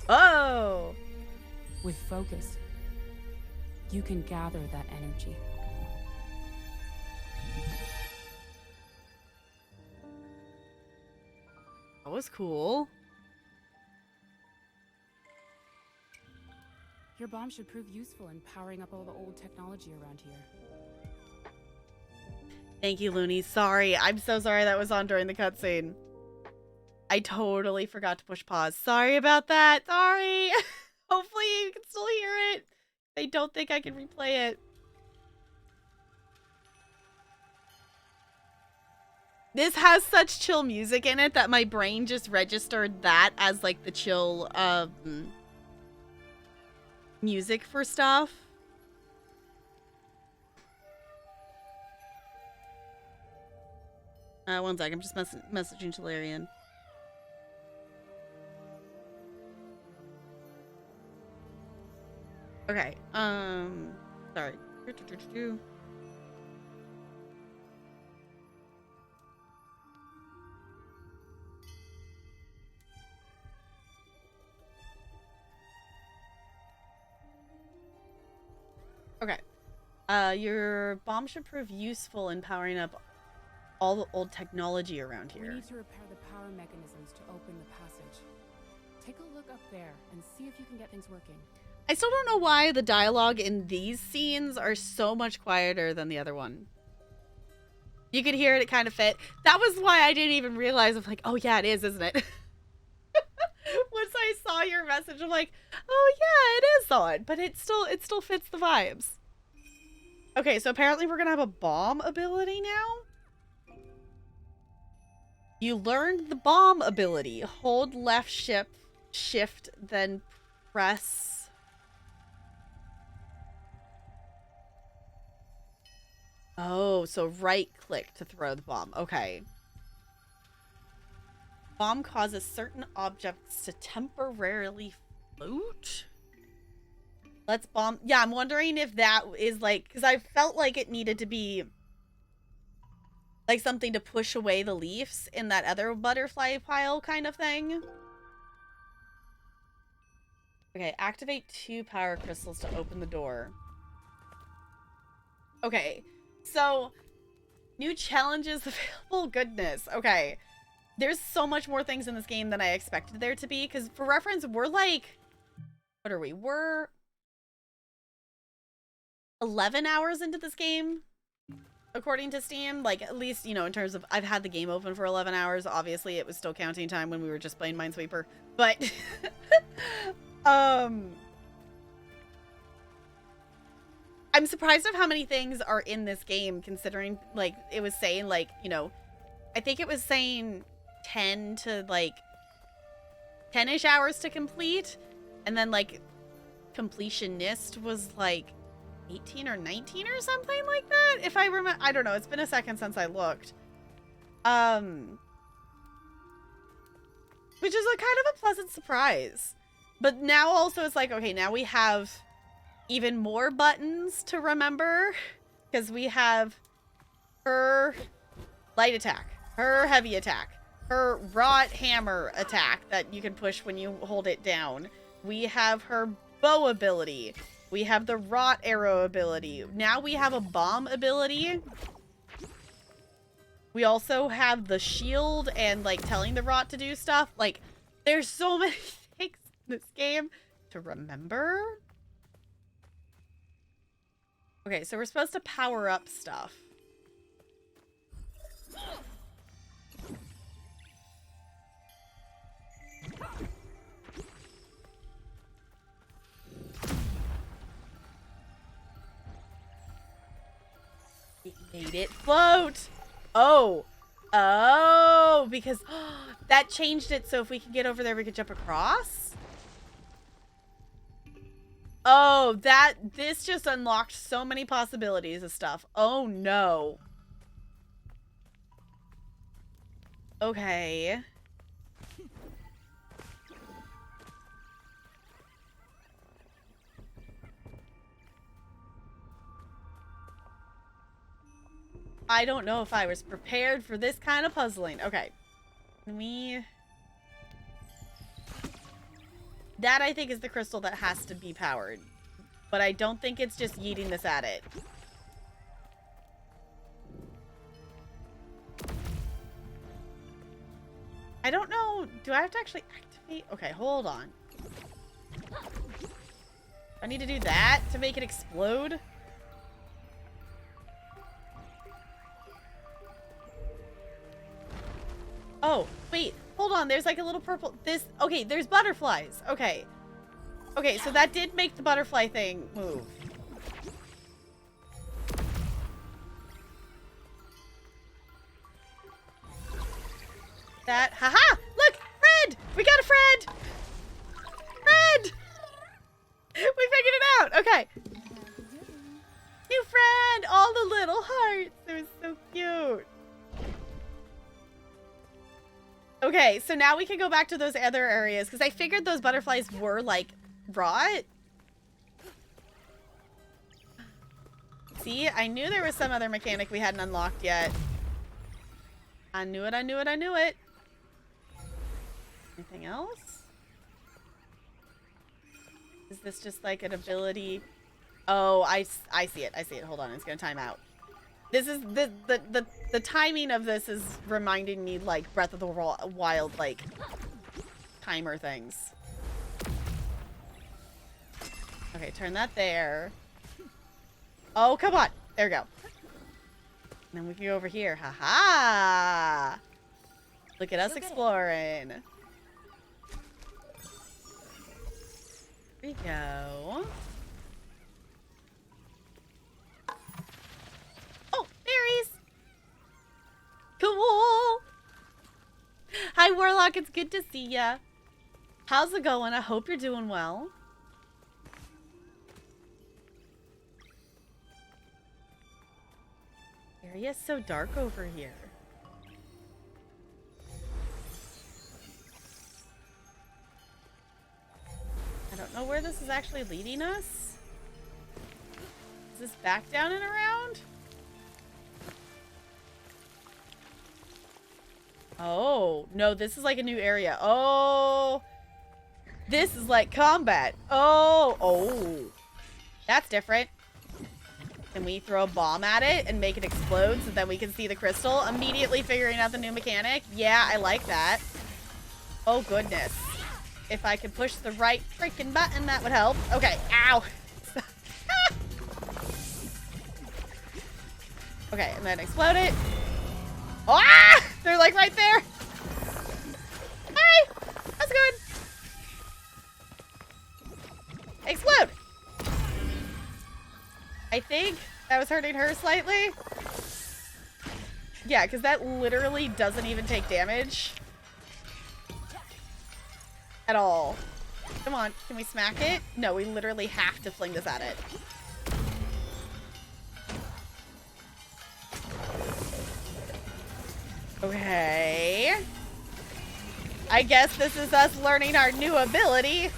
Oh. With focus, you can gather that energy. That was cool. Your bomb should prove useful in powering up all the old technology around here. Thank you, Looney. Sorry. I'm so sorry that was on during the cutscene. I totally forgot to push pause. Sorry about that. Sorry. Hopefully you can still hear it. I don't think I can replay it. This has such chill music in it that my brain just registered that as like the chill music for stuff. One sec, I'm just messaging to Larian. Okay, sorry. Okay. Your bomb should prove useful in powering up all the old technology around We here. need to repair the power mechanisms to open the passage. Take a look up there and see if you can get things working. I still don't know why the dialogue in these scenes are so much quieter than the other one. You could hear it, it kind of fit. That was why I didn't even realize. I'm like, oh yeah, it is, isn't it? Once I saw your message, I'm like, oh yeah, it is on, but it still fits the vibes. Okay, so apparently we're gonna have a bomb ability now. You learned the bomb ability. Hold left shift, then press. Oh, so right click to throw the bomb. Okay. Bomb causes certain objects to temporarily float. Let's bomb. Yeah, I'm wondering if that is like, because I felt like it needed to be like something to push away the leaves in that other butterfly pile kind of thing. Okay, activate 2 power crystals to open the door. Okay, so new challenges available. Goodness. Okay. There's so much more things in this game than I expected there to be, because for reference, we're like, what are we? We're 11 hours into this game, according to Steam. Like, at least, you know, in terms of, I've had the game open for 11 hours. Obviously, it was still counting time when we were just playing Minesweeper. But, I'm surprised of how many things are in this game, considering, like, it was saying, like, you know, I think it was saying 10 to like 10-ish hours to complete, and then like completionist was like 18 or 19 or something like that. If I remember, I don't know. It's been a second since I looked. Which is a kind of a pleasant surprise. But now also it's like, okay, now we have even more buttons to remember. Because we have her light attack, her heavy attack, her wrought hammer attack that you can push when you hold it down. We have her bow ability. We have the wrought arrow ability. Now we have a bomb ability. We also have the shield and, like, telling the wrought to do stuff. Like, there's so many things in this game to remember. Okay, so we're supposed to power up stuff. It made it float. Oh, because that changed it so if we can get over there, we could jump across. Oh, this just unlocked so many possibilities of stuff. Oh, no. Okay. I don't know if I was prepared for this kind of puzzling. Okay. That, I think, is the crystal that has to be powered. But I don't think it's just yeeting this at it. I don't know. Do I have to actually activate? Okay, hold on. I need to do that to make it explode? Oh, wait. Hold on. There's like a little purple... Okay, there's butterflies. Okay. Okay, so that did make the butterfly thing move. That... Haha! Look! Fred! We got a Fred! Fred! We figured it out! Okay. New friend! All the little hearts! It was so cute. Okay, so now we can go back to those other areas, because I figured those butterflies were, like, wrought. See, I knew there was some other mechanic we hadn't unlocked yet. I knew it, I knew it, I knew it. Anything else? Is this just, like, an ability? Oh, I see it, I see it. Hold on, it's gonna time out. This is the timing of this is reminding me like Breath of the Wild, like timer things. Okay, turn that there. Oh, come on. There we go. And then we can go over here. Haha. Look at us exploring. There we go. Oh, berries! Cool! Hi, Warlock. It's good to see ya. How's it going? I hope you're doing well. Area's so dark over here. I don't know where this is actually leading us. Is this back down and around? Oh, no, this is like a new area. Oh, this is like combat. Oh, that's different. Can we throw a bomb at it and make it explode so that we can see the crystal? Immediately figuring out the new mechanic. Yeah, I like that. Oh, goodness. If I could push the right freaking button, that would help. Okay, ow. Okay, and then explode it. Ah! They're like right there. Hi! That's good. Explode! I think that was hurting her slightly. Yeah, because that literally doesn't even take damage. At all. Come on. Can we smack it? No, we literally have to fling this at it. Okay. I guess this is us learning our new ability.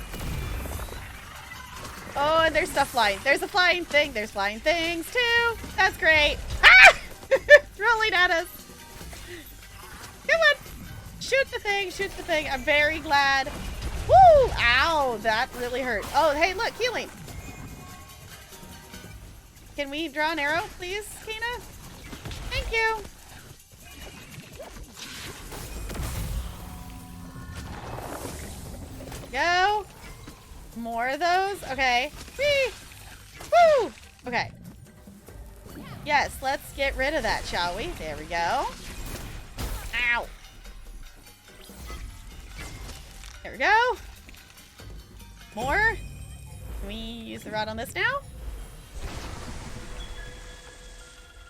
Oh, and there's stuff flying. There's a flying thing. There's flying things, too. That's great. Ah! It's rolling at us. Come on. Shoot the thing. Shoot the thing. I'm very glad. Woo! Ow. That really hurt. Oh, hey, look. Healing. Can we draw an arrow, please, Kana? Thank you. Go. More of those? Okay. Whee! Woo! Okay. Yes, let's get rid of that, shall we? There we go. Ow. There we go. More. Can we use the rod on this now?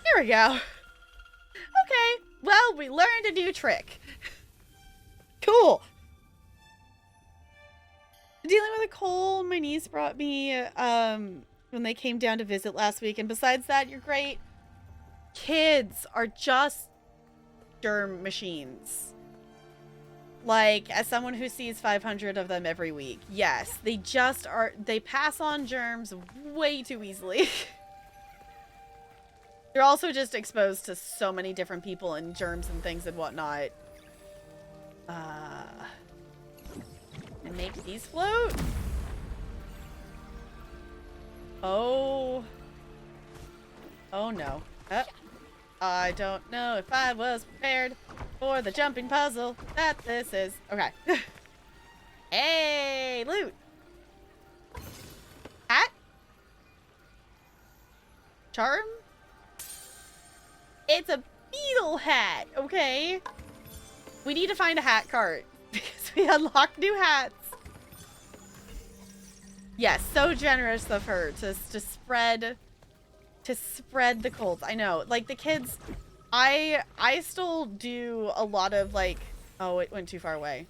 There we go. Okay. Well, we learned a new trick. Cool. Dealing with a cold my niece brought me when they came down to visit last week, and besides that, you're great. Kids are just germ machines. Like, as someone who sees 500 of them every week, yes, they just are. They pass on germs way too easily. They're also just exposed to so many different people and germs and things and whatnot. And make these float? Oh. Oh no. I don't know if I was prepared for the jumping puzzle that this is. Okay. Hey, loot. Hat? Charm? It's a beetle hat, okay? We need to find a hat cart because we unlocked new hats. Yes, so generous of her to spread the colds. I know, like the kids, I still do a lot of like, oh, it went too far away.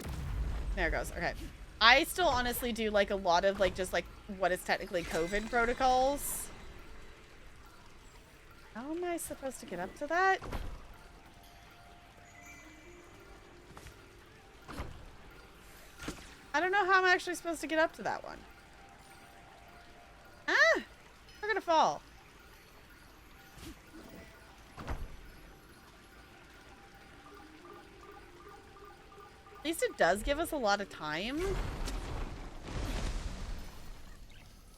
There it goes. Okay. I still honestly do like a lot of like just like what is technically COVID protocols. How am I supposed to get up to that? I don't know how I'm actually supposed to get up to that one. Ah! We're gonna fall. At least it does give us a lot of time.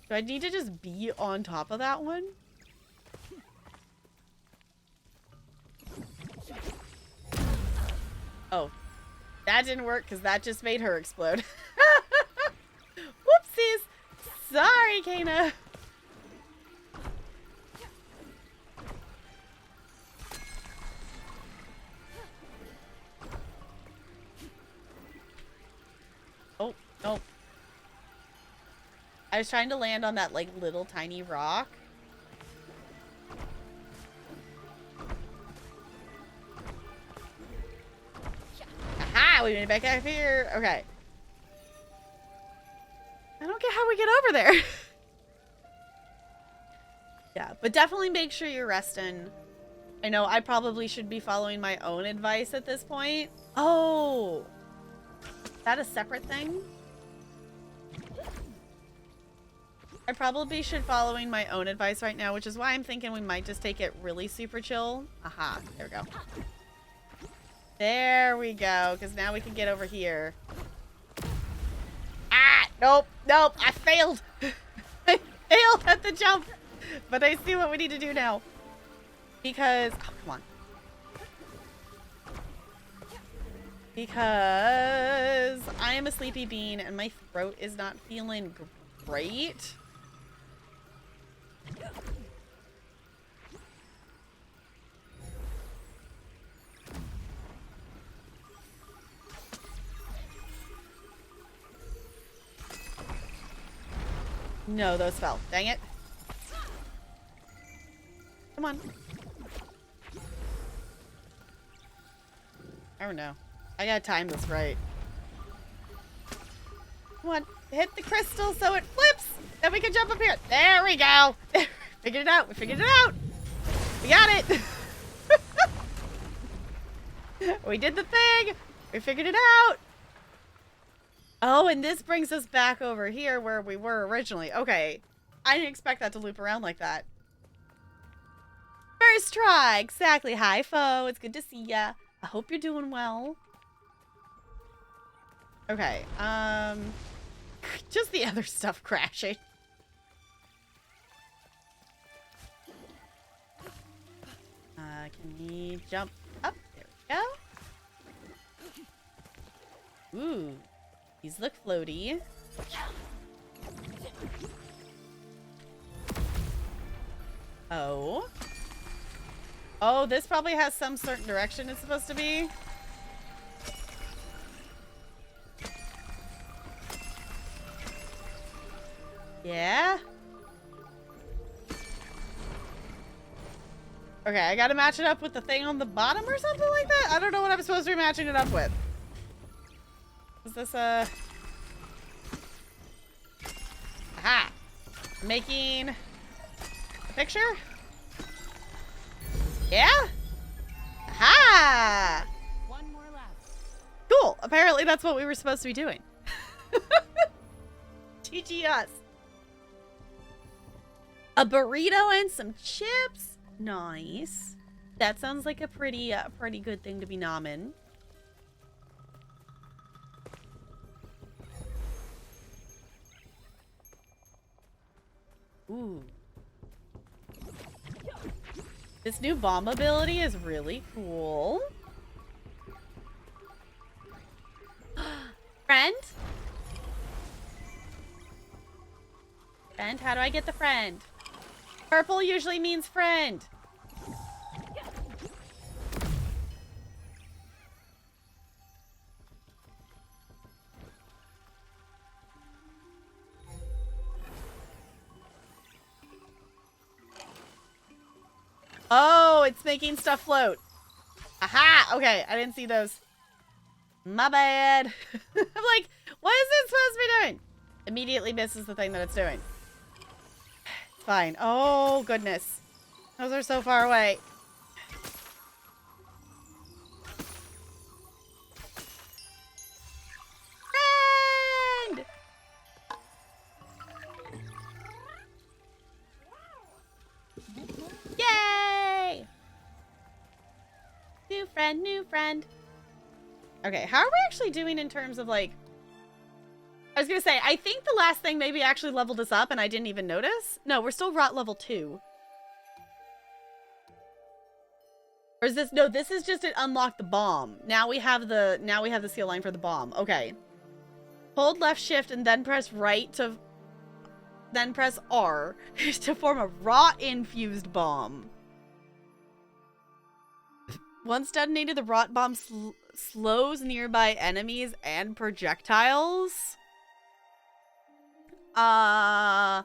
Do I need to just be on top of that one? Oh. That didn't work because that just made her explode. Whoopsies! Sorry, Kana. Oh, no. I was trying to land on that, like, little tiny rock. Aha! We made it back up here. Okay. I don't get how we get over there. Yeah, but definitely make sure you're resting. I know I probably should be following my own advice at this point. Oh! Is that a separate thing? I probably should following my own advice right now, which is why I'm thinking we might just take it really super chill. Aha, there we go. There we go, because now we can get over here. Ah, nope, nope, I failed. I failed at the jump, but I see what we need to do now. Because, oh, come on. Because I am a sleepy bean and my throat is not feeling great. No, those fell. Dang it. Come on. I don't know. I gotta time this right. Come on. hit the crystal so it flips. Then we can jump up here. There we go. Figured it out. We figured it out. We got it. We did the thing. We figured it out. Oh, and this brings us back over here where we were originally. Okay. I didn't expect that to loop around like that. First try. Exactly. Hi, foe. It's good to see ya. I hope you're doing well. Okay. Just the other stuff crashing. Can we jump up? There we go. Ooh. These look floaty. Oh. Oh, this probably has some certain direction it's supposed to be. Yeah. Okay, I gotta match it up with the thing on the bottom or something like that? I don't know what I'm supposed to be matching it up with. Is this a... Aha! Making a picture? Yeah? Aha! One more left. Cool. Apparently that's what we were supposed to be doing. GG us. A burrito and some chips? Nice. That sounds like a pretty good thing to be nomming. Ooh. This new bomb ability is really cool. Friend? Friend? How do I get the friend? Purple usually means friend. Oh, it's making stuff float. Aha! Okay, I didn't see those. My bad. I'm like, what is it supposed to be doing? Immediately misses the thing that it's doing. It's fine. Oh, goodness. Those are so far away. Friend! Yay! New friend, new friend. Okay, how are we actually doing in terms of, like... I was gonna say, I think the last thing maybe actually leveled us up and I didn't even notice. No, we're still rot level 2. Or is this... No, this is just to unlock the bomb. Now we have the seal line for the bomb. Okay. Hold left shift and then press right to... Then press R to form a rot-infused bomb. Once detonated, the rot bomb slows nearby enemies and projectiles. Yeah,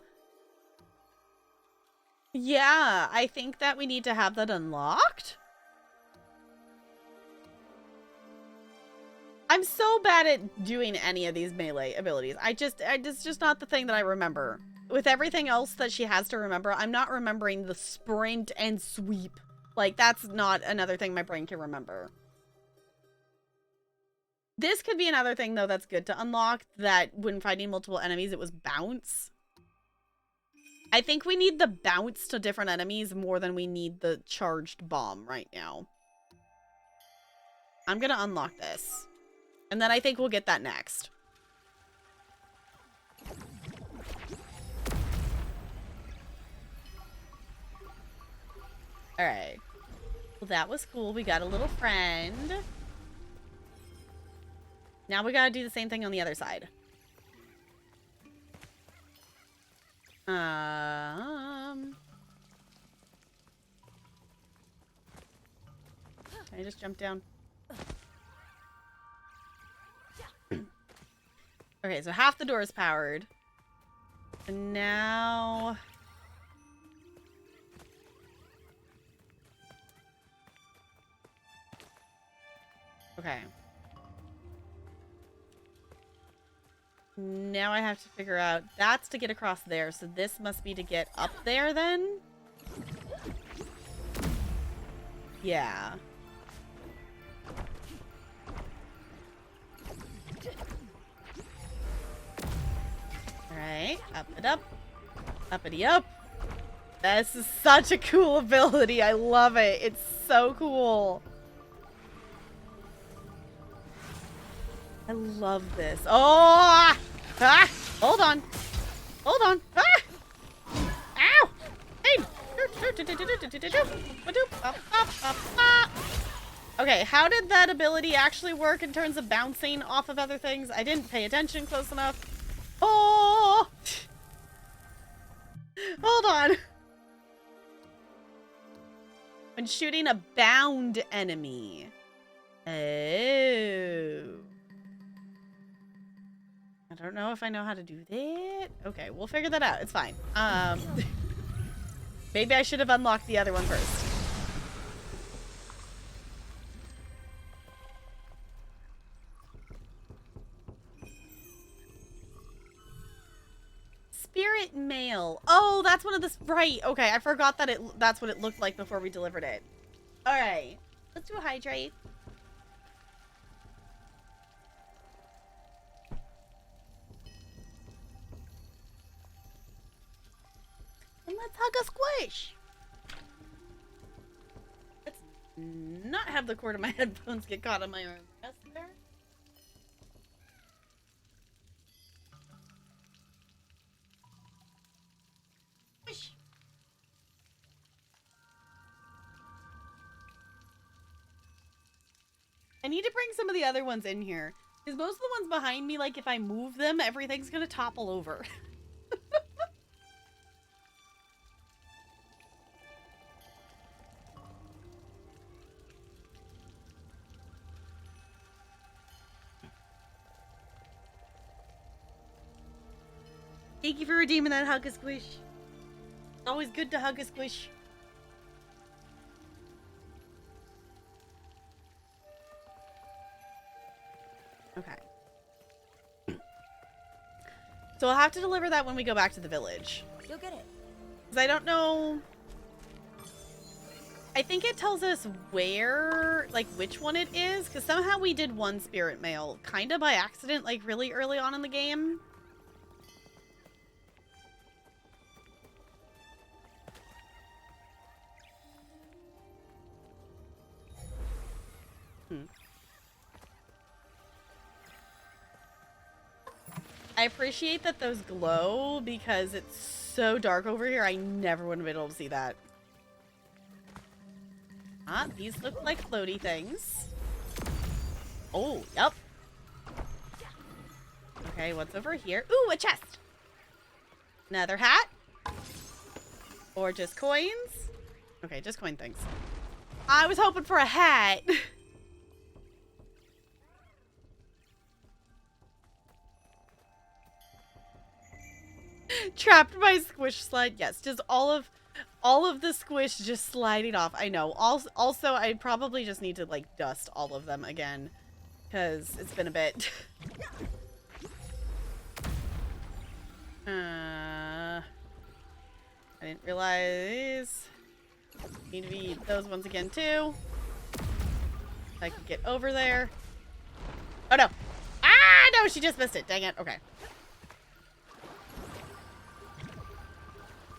I think that we need to have that unlocked. I'm so bad at doing any of these melee abilities. It's just not the thing that I remember. With everything else that she has to remember, I'm not remembering the sprint and sweep. Like, that's not another thing my brain can remember. This could be another thing, though, that's good to unlock, that when fighting multiple enemies, it was bounce. I think we need the bounce to different enemies more than we need the charged bomb right now. I'm gonna unlock this. And then I think we'll get that next. Alright. Well, that was cool. We got a little friend. Now we gotta do the same thing on the other side. Can I just jump down? Okay, so half the door is powered. And now... Okay. Now I have to figure out, that's to get across there, so this must be to get up there then? Yeah. Alright, up it up. Uppity up. This is such a cool ability. I love it. It's so cool. I love this. Oh! Ah! Hold on. Hold on. Ah! Ow! Hey! Okay, how did that ability actually work in terms of bouncing off of other things? I didn't pay attention close enough. Oh! Hold on. When shooting a bound enemy. Oh. I don't know if I know how to do that. Okay, we'll figure that out. It's fine. Maybe I should have unlocked the other one first. Spirit mail. Oh, that's one of the... Right. Okay, I forgot that that's what it looked like before we delivered it. All right. Let's do a hydrate. And let's hug a squish. Let's not have the cord of my headphones get caught on my arm. Yes, there. Squish. I need to bring some of the other ones in here. Because most of the ones behind me, like, if I move them, everything's gonna topple over. Thank you for redeeming that hug a squish. It's always good to hug a squish. Okay. So I'll have to deliver that when we go back to the village. You'll get it. Because I don't know... I think it tells us where, like, which one it is. Because somehow we did one spirit mail, kind of by accident, like, really early on in the game. I appreciate that those glow because it's so dark over here. I never would have been able to see that. Ah, these look like floaty things. Oh, yep. Okay, what's over here? Ooh, a chest. Another hat. Or just coins. Okay, just coin things. I was hoping for a hat. Trapped by squish slide. Yes, just all of the squish just sliding off. I know. Also, I probably just need to, like, dust all of them again because it's been a bit. I didn't realize. Need to be those ones again too. If I could get over there. Oh no! Ah no! She just missed it. Dang it. Okay.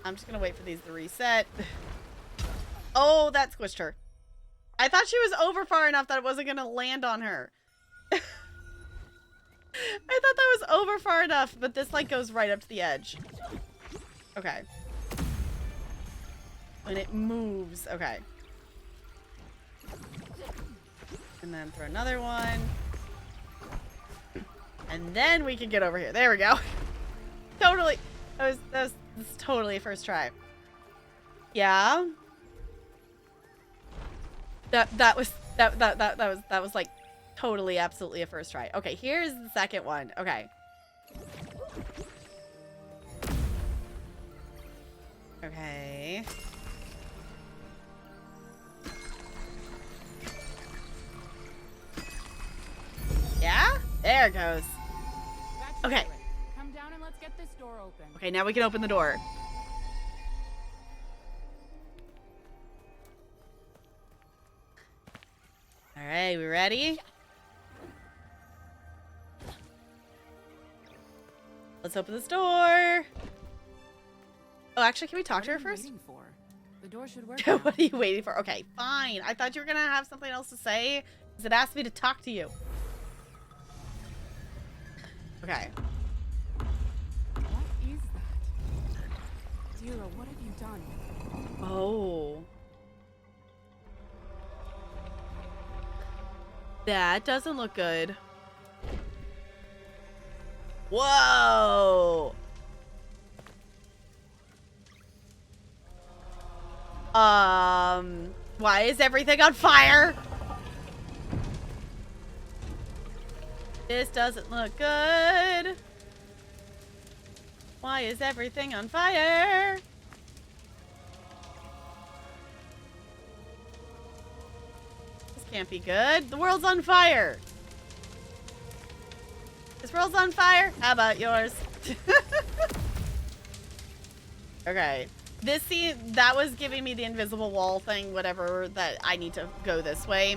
I'm just gonna wait for these to reset. Oh, that squished her. I thought she was over far enough that it wasn't gonna land on her. I thought that was over far enough, but this like goes right up to the edge. Okay. When it moves, okay. And then throw another one. And then we can get over here. There we go. Totally. That was totally a first try. Yeah. That was like totally absolutely a first try. Okay, here's the second one. Okay. Okay. Yeah? There it goes. Okay. door open. Okay, now we can open the door. All right, we ready? Let's open this door. Oh, actually, can we talk to her first? Waiting for? The door should work. What are you waiting for? Okay, fine. I thought you were gonna have something else to say, because it asked me to talk to you. Okay. What is that? Dira, what have you done? Oh. That doesn't look good. Whoa! Why is everything on fire? This doesn't look good. Why is everything on fire? This can't be good. The world's on fire. This world's on fire. How about yours? Okay. This scene, that was giving me the invisible wall thing, whatever, that I need to go this way.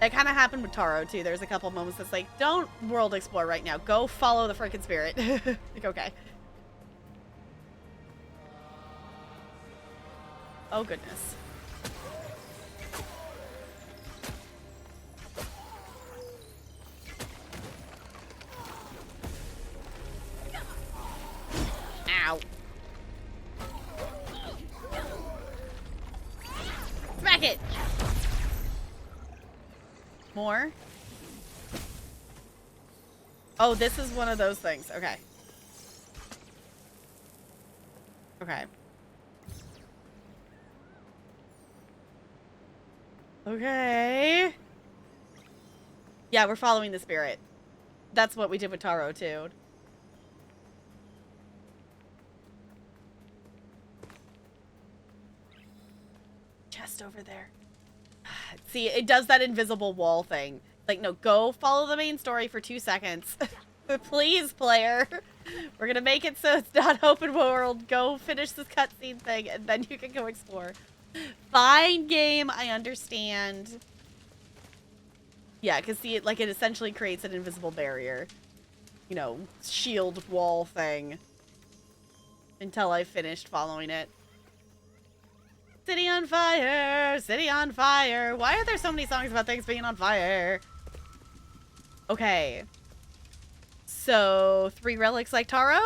That kind of happened with Taro, too. There's a couple moments that's like, don't world explore right now. Go follow the freaking spirit. Like, okay. Oh, goodness. Ow. Smack it! More? Oh, this is one of those things. Okay. Okay. Okay. Yeah, we're following the spirit. That's what we did with Taro, too. Chest over there. See, it does that invisible wall thing. Like, no, go follow the main story for 2 seconds. Please, player. We're gonna make it so it's not open world. Go finish this cutscene thing, and then you can go explore. Fine, game. I understand. Yeah, because see, it essentially creates an invisible barrier. You know, shield wall thing. Until I finished following it. City on fire! City on fire! Why are there so many songs about things being on fire? Okay. So, 3 relics like Taro?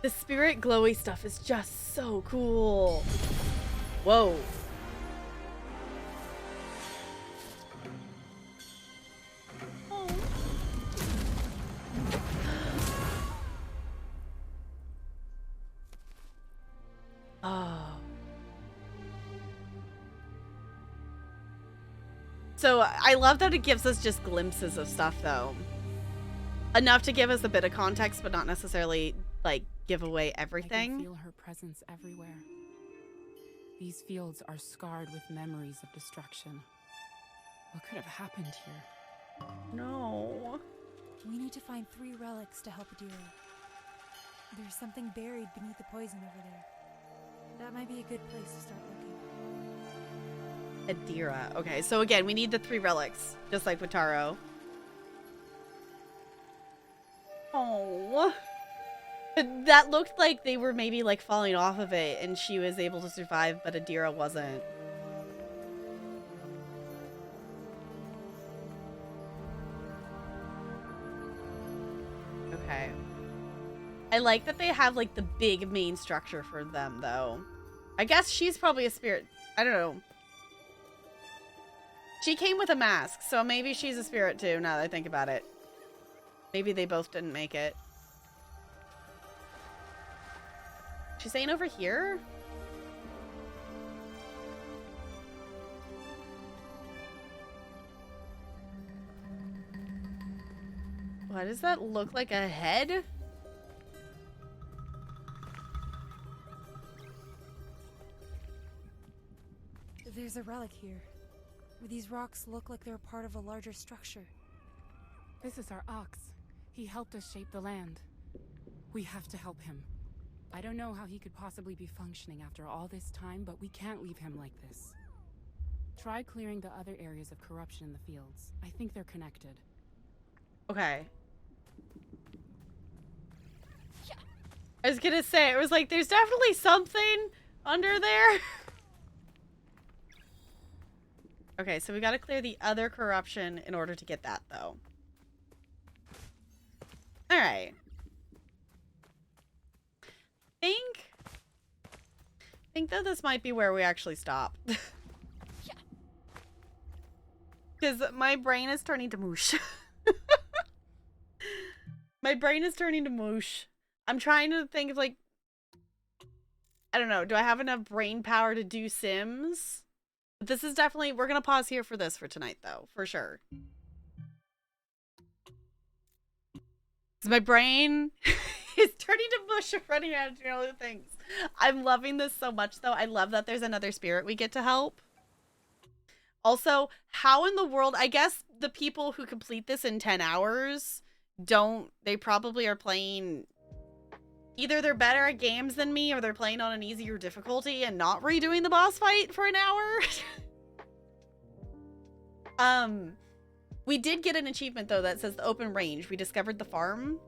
The spirit glowy stuff is just so cool. Whoa. Oh. Oh. So I love that it gives us just glimpses of stuff, though. Enough to give us a bit of context, but not necessarily, like, give away everything. I can feel her presence everywhere. These fields are scarred with memories of destruction. What could have happened here? No. We need to find 3 relics to help Adira. There's something buried beneath the poison over there. That might be a good place to start looking. Adira. Okay, so again, we need the 3 relics, just like with Taro. Oh. That looked like they were maybe like falling off of it and she was able to survive, but Adira wasn't. Okay. I like that they have like the big main structure for them, though. I guess she's probably a spirit. I don't know. She came with a mask, so maybe she's a spirit too, now that I think about it. Maybe they both didn't make it. She's saying over here? Why does that look like a head? There's a relic here. These rocks look like they're part of a larger structure. This is our ox. He helped us shape the land. We have to help him. I don't know how he could possibly be functioning after all this time, but we can't leave him like this. Try clearing the other areas of corruption in the fields. I think they're connected. Okay. I was gonna say, it was like, there's definitely something under there. Okay, so we gotta clear the other corruption in order to get that, though. Alright. I think that this might be where we actually stop. Because my brain is turning to mush. My brain is turning to mush. I'm trying to think of, like, I don't know. Do I have enough brain power to do Sims? But this is definitely, we're going to pause here for this for tonight, though, for sure. Because my brain is turning to mush and running around and doing other things. I'm loving this so much, though. I love that there's another spirit we get to help. Also, how in the world, I guess the people who complete this in 10 hours they probably are playing, either they're better at games than me or they're playing on an easier difficulty and not redoing the boss fight for an hour. We did get an achievement, though, that says the open range. We discovered the farm.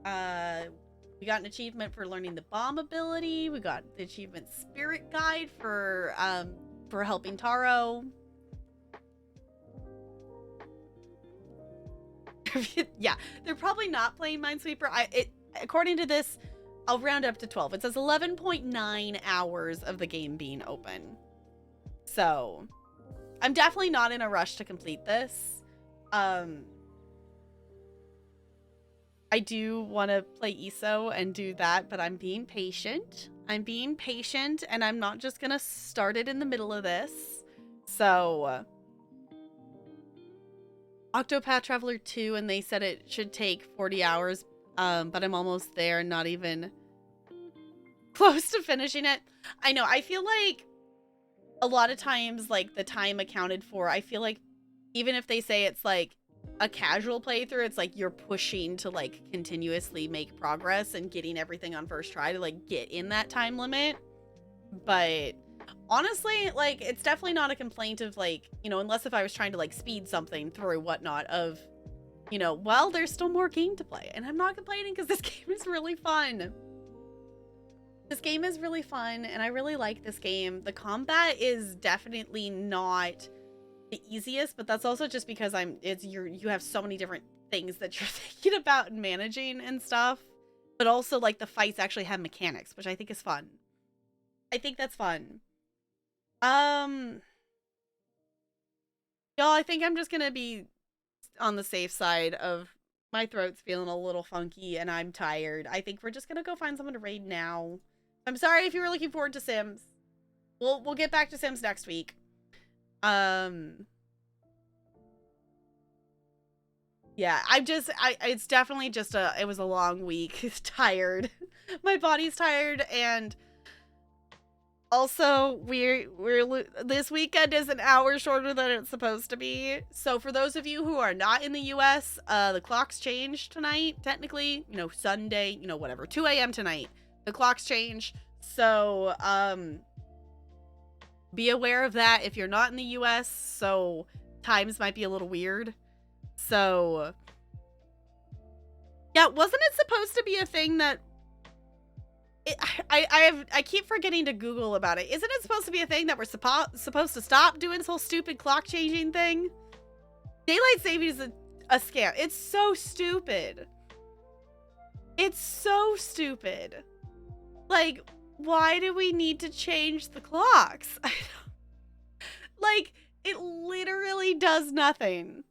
We got an achievement for learning the bomb ability. We got the achievement spirit guide for helping Taro. Yeah, they're probably not playing Minesweeper. According to this, I'll round up to 12. It says 11.9 hours of the game being open. So, I'm definitely not in a rush to complete this. I do want to play ESO and do that, but I'm being patient. I'm being patient, and I'm not just going to start it in the middle of this. So, Octopath Traveler 2, and they said it should take 40 hours, but I'm almost there, not even close to finishing it. I know, I feel like a lot of times, like, the time accounted for, I feel like even if they say it's, like, a casual playthrough, it's like you're pushing to, like, continuously make progress and getting everything on first try to, like, get in that time limit. But honestly, like, it's definitely not a complaint of, like, you know, unless if I was trying to, like, speed something through whatnot of, you know, well, there's still more game to play. And I'm not complaining because this game is really fun. This game is really fun, and I really like this game. The combat is definitely not the easiest, but that's also just because you have so many different things that you're thinking about and managing and stuff. But also, like, the fights actually have mechanics, which I think is fun. I think that's fun. Y'all, I think I'm just gonna be on the safe side of my throat's feeling a little funky and I'm tired. I think we're just gonna go find someone to raid now. I'm sorry if you were looking forward to Sims. We'll get back to Sims next week. Yeah, it's definitely just it was a long week. It's tired. My body's tired, and also this weekend is an hour shorter than it's supposed to be. So for those of you who are not in the US, the clocks changed tonight. Technically, you know, Sunday, you know, whatever, 2 a.m. tonight. The clocks change. So, be aware of that if you're not in the US. So times might be a little weird. So, yeah, wasn't it supposed to be a thing that I keep forgetting to Google about it. Isn't it supposed to be a thing that we're supposed to stop doing this whole stupid clock changing thing? Daylight saving is a scam. It's so stupid. It's so stupid. Like, why do we need to change the clocks? Like, it literally does nothing.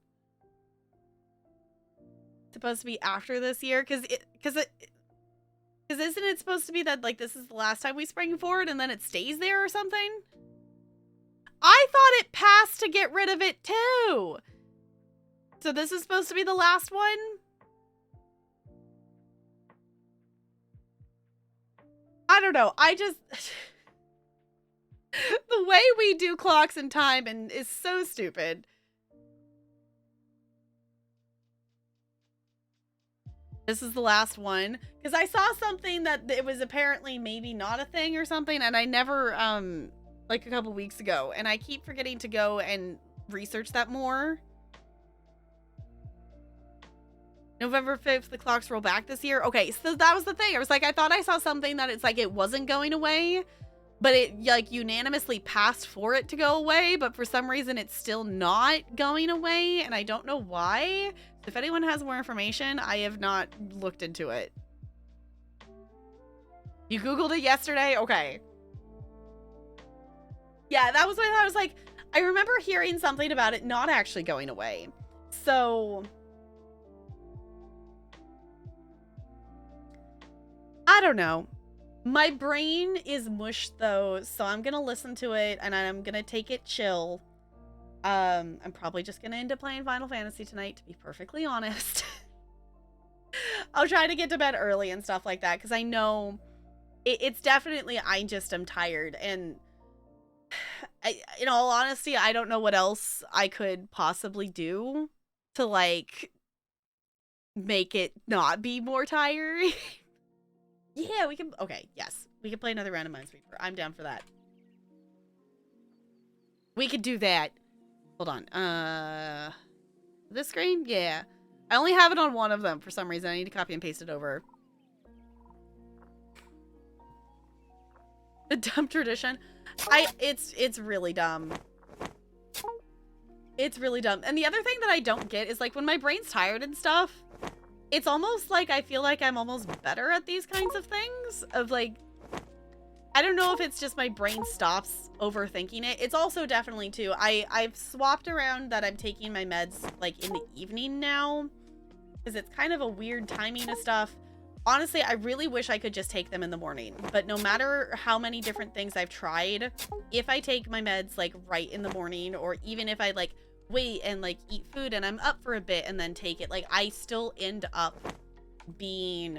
It's supposed to be after this year, because isn't it supposed to be that, like, this is the last time we spring forward and then it stays there or something? I thought it passed to get rid of it too. So this is supposed to be the last one? I don't know. The way we do clocks and time and is so stupid. This is the last one because I saw something that it was apparently maybe not a thing or something, and I never like a couple weeks ago, and I keep forgetting to go and research that more. November 5th, the clocks roll back this year. Okay, so that was the thing. I was like, I thought I saw something that it's like it wasn't going away, but it like unanimously passed for it to go away, but for some reason it's still not going away, and I don't know why. If anyone has more information, I have not looked into it. You Googled it yesterday? Okay. Yeah, that was what I was like, I remember hearing something about it not actually going away. So I don't know. My brain is mush though, so I'm gonna listen to it and I'm gonna take it chill. I'm probably just gonna end up playing Final Fantasy tonight, to be perfectly honest. I'll try to get to bed early and stuff like that, because I know it's definitely, I just am tired, and in all honesty, I don't know what else I could possibly do to like make it not be more tiring. Yeah, we can, okay, yes, we can play another round of Minesweeper. I'm down for that. We could do that. Hold on. This screen? Yeah. I only have it on one of them for some reason. I need to copy and paste it over. The dumb tradition. It's really dumb. It's really dumb. And the other thing that I don't get is like when my brain's tired and stuff, it's almost like I feel like I'm almost better at these kinds of things. Of like, I don't know if it's just my brain stops overthinking it. It's also definitely too, I've swapped around that I'm taking my meds like in the evening now, because it's kind of a weird timing of stuff. Honestly, I really wish I could just take them in the morning, but no matter how many different things I've tried, if I take my meds like right in the morning, or even if I like wait and like eat food and I'm up for a bit and then take it, like I still end up being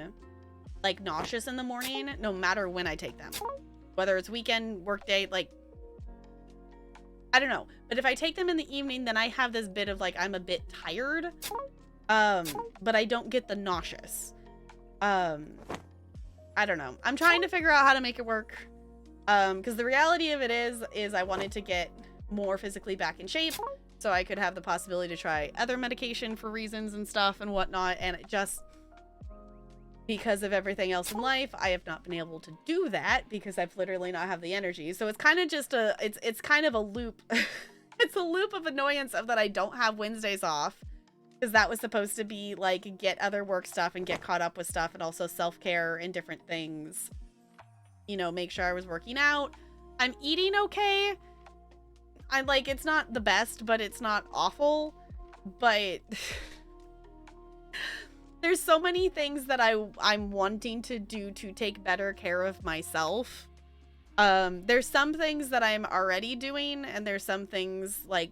like nauseous in the morning no matter when I take them, whether it's weekend, work day, like I don't know. But if I take them in the evening, then I have this bit of like I'm a bit tired, but I don't get the nauseous. I don't know. I'm trying to figure out how to make it work, because the reality of it is I wanted to get more physically back in shape so I could have the possibility to try other medication for reasons and stuff and whatnot, and it just, because of everything else in life, I have not been able to do that because I've literally not have the energy. So it's kind of just a, it's kind of a loop. It's a loop of annoyance of that I don't have Wednesdays off, because that was supposed to be like get other work stuff and get caught up with stuff, and also self-care and different things. You know, make sure I was working out. I'm eating okay. I'm like, it's not the best, but it's not awful. But there's so many things that I'm wanting to do to take better care of myself. There's some things that I'm already doing, and there's some things like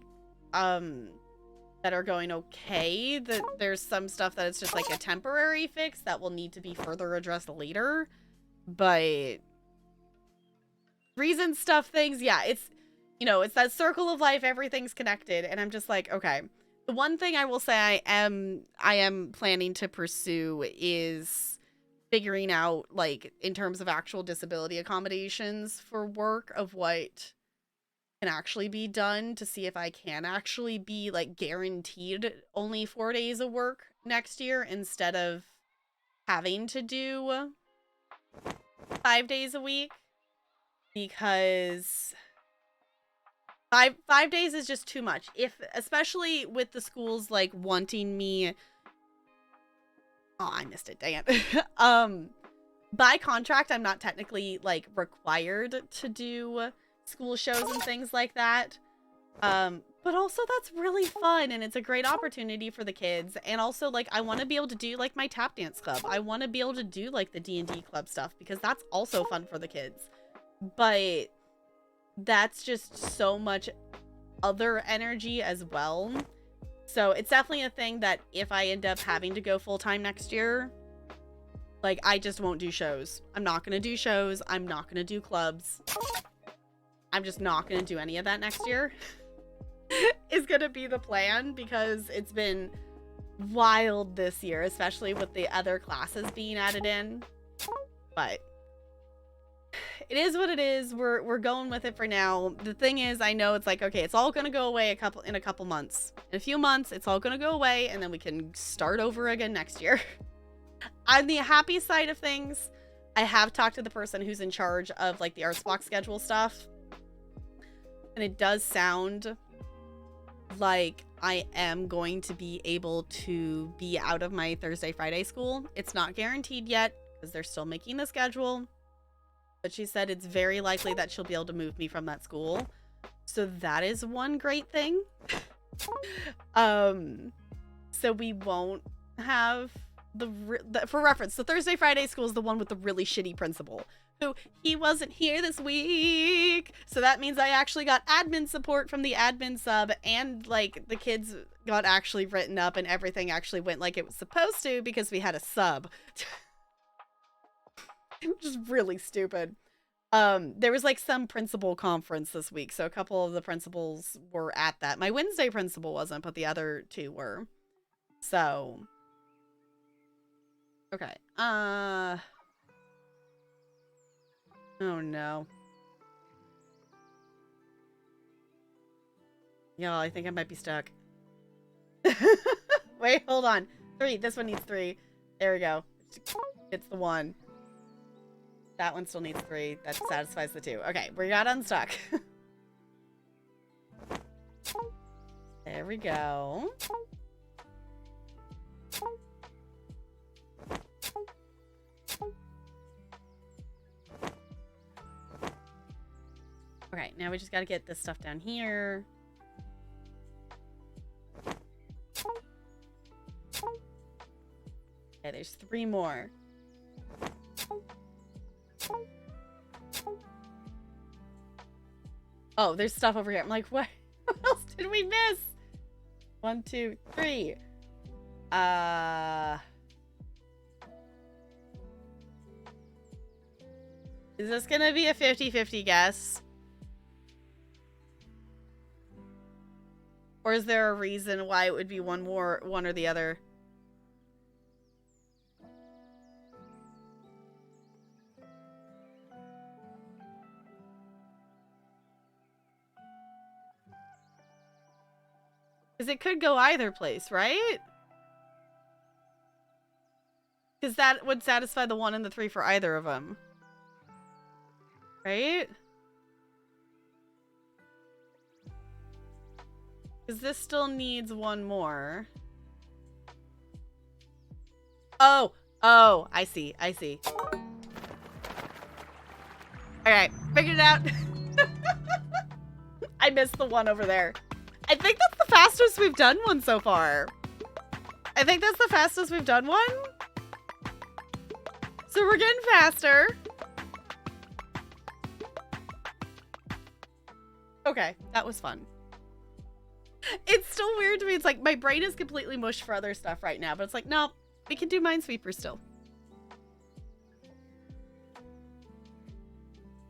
that are going okay. That there's some stuff that it's just like a temporary fix that will need to be further addressed later. But reason stuff things, yeah, it's, you know, it's that circle of life, everything's connected, and I'm just like, okay. The one thing I will say I am planning to pursue is figuring out, like, in terms of actual disability accommodations for work, of what can actually be done, to see if I can actually be, like, guaranteed only 4 days of work next year instead of having to do 5 days a week, because five days is just too much. If, especially with the schools like wanting me, oh, I missed it, dang it. By contract, I'm not technically like required to do school shows and things like that. But also that's really fun, and it's a great opportunity for the kids. And also, like, I want to be able to do like my tap dance club. I want to be able to do like the D&D club stuff, because that's also fun for the kids. But that's just so much other energy as well. So it's definitely a thing that if I end up having to go full-time next year, like, I just won't do shows. I'm not gonna do shows. I'm not gonna do clubs. I'm just not going to do any of that next year is going to be the plan, because it's been wild this year, especially with the other classes being added in. But it is what it is. We're going with it for now. The thing is, I know it's like, okay, it's all going to go away in a couple months. In a few months, it's all going to go away, and then we can start over again next year. On the happy side of things, I have talked to the person who's in charge of like the arts block schedule stuff. And it does sound like I am going to be able to be out of my Thursday, Friday school. It's not guaranteed yet because they're still making the schedule. But she said it's very likely that she'll be able to move me from that school. So that is one great thing. So we won't have for reference, the Thursday, Friday school is the one with the really shitty principal. Who, he wasn't here this week. So that means I actually got admin support from the admin sub, and like the kids got actually written up and everything actually went like it was supposed to because we had a sub. Which is really stupid. There was like some principal conference this week, so a couple of the principals were at that. My Wednesday principal wasn't, but the other two were. So okay. Oh no. Y'all, I think I might be stuck. Wait, hold on. 3. This one needs 3. There we go. It's the 1. That one still needs 3. That satisfies the 2. Okay, we got unstuck. There we go. Okay, now we just gotta get this stuff down here. Okay, there's 3 more. Oh, there's stuff over here. I'm like, what? What else did we miss? 1, 2, 3. Is this gonna be a 50-50 guess? Or is there a reason why it would be one or the other? Because it could go either place, right? Because that would satisfy the 1 and the 3 for either of them. Right? Because this still needs 1 more. Oh, I see. Alright, figured it out. I missed the 1 over there. I think that's the fastest we've done one so far. I think that's the fastest we've done one. So we're getting faster. Okay, that was fun. It's still weird to me. It's like my brain is completely mush for other stuff right now, but it's like, no, we can do Minesweeper still.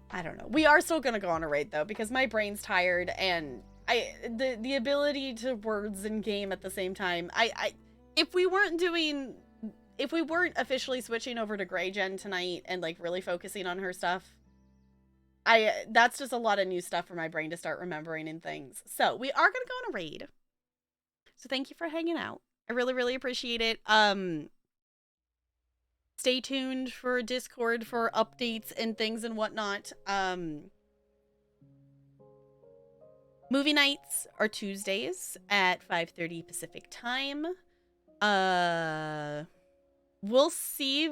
I don't know. We are still gonna go on a raid though, because my brain's tired, and the ability to words and game at the same time. If we weren't officially switching over to Grey Gen tonight and like really focusing on her stuff, that's just a lot of new stuff for my brain to start remembering and things. So we are gonna go on a raid. So thank you for hanging out. I really, really appreciate it. Stay tuned for Discord for updates and things and whatnot. Movie nights are Tuesdays at 5:30 Pacific time. We'll see.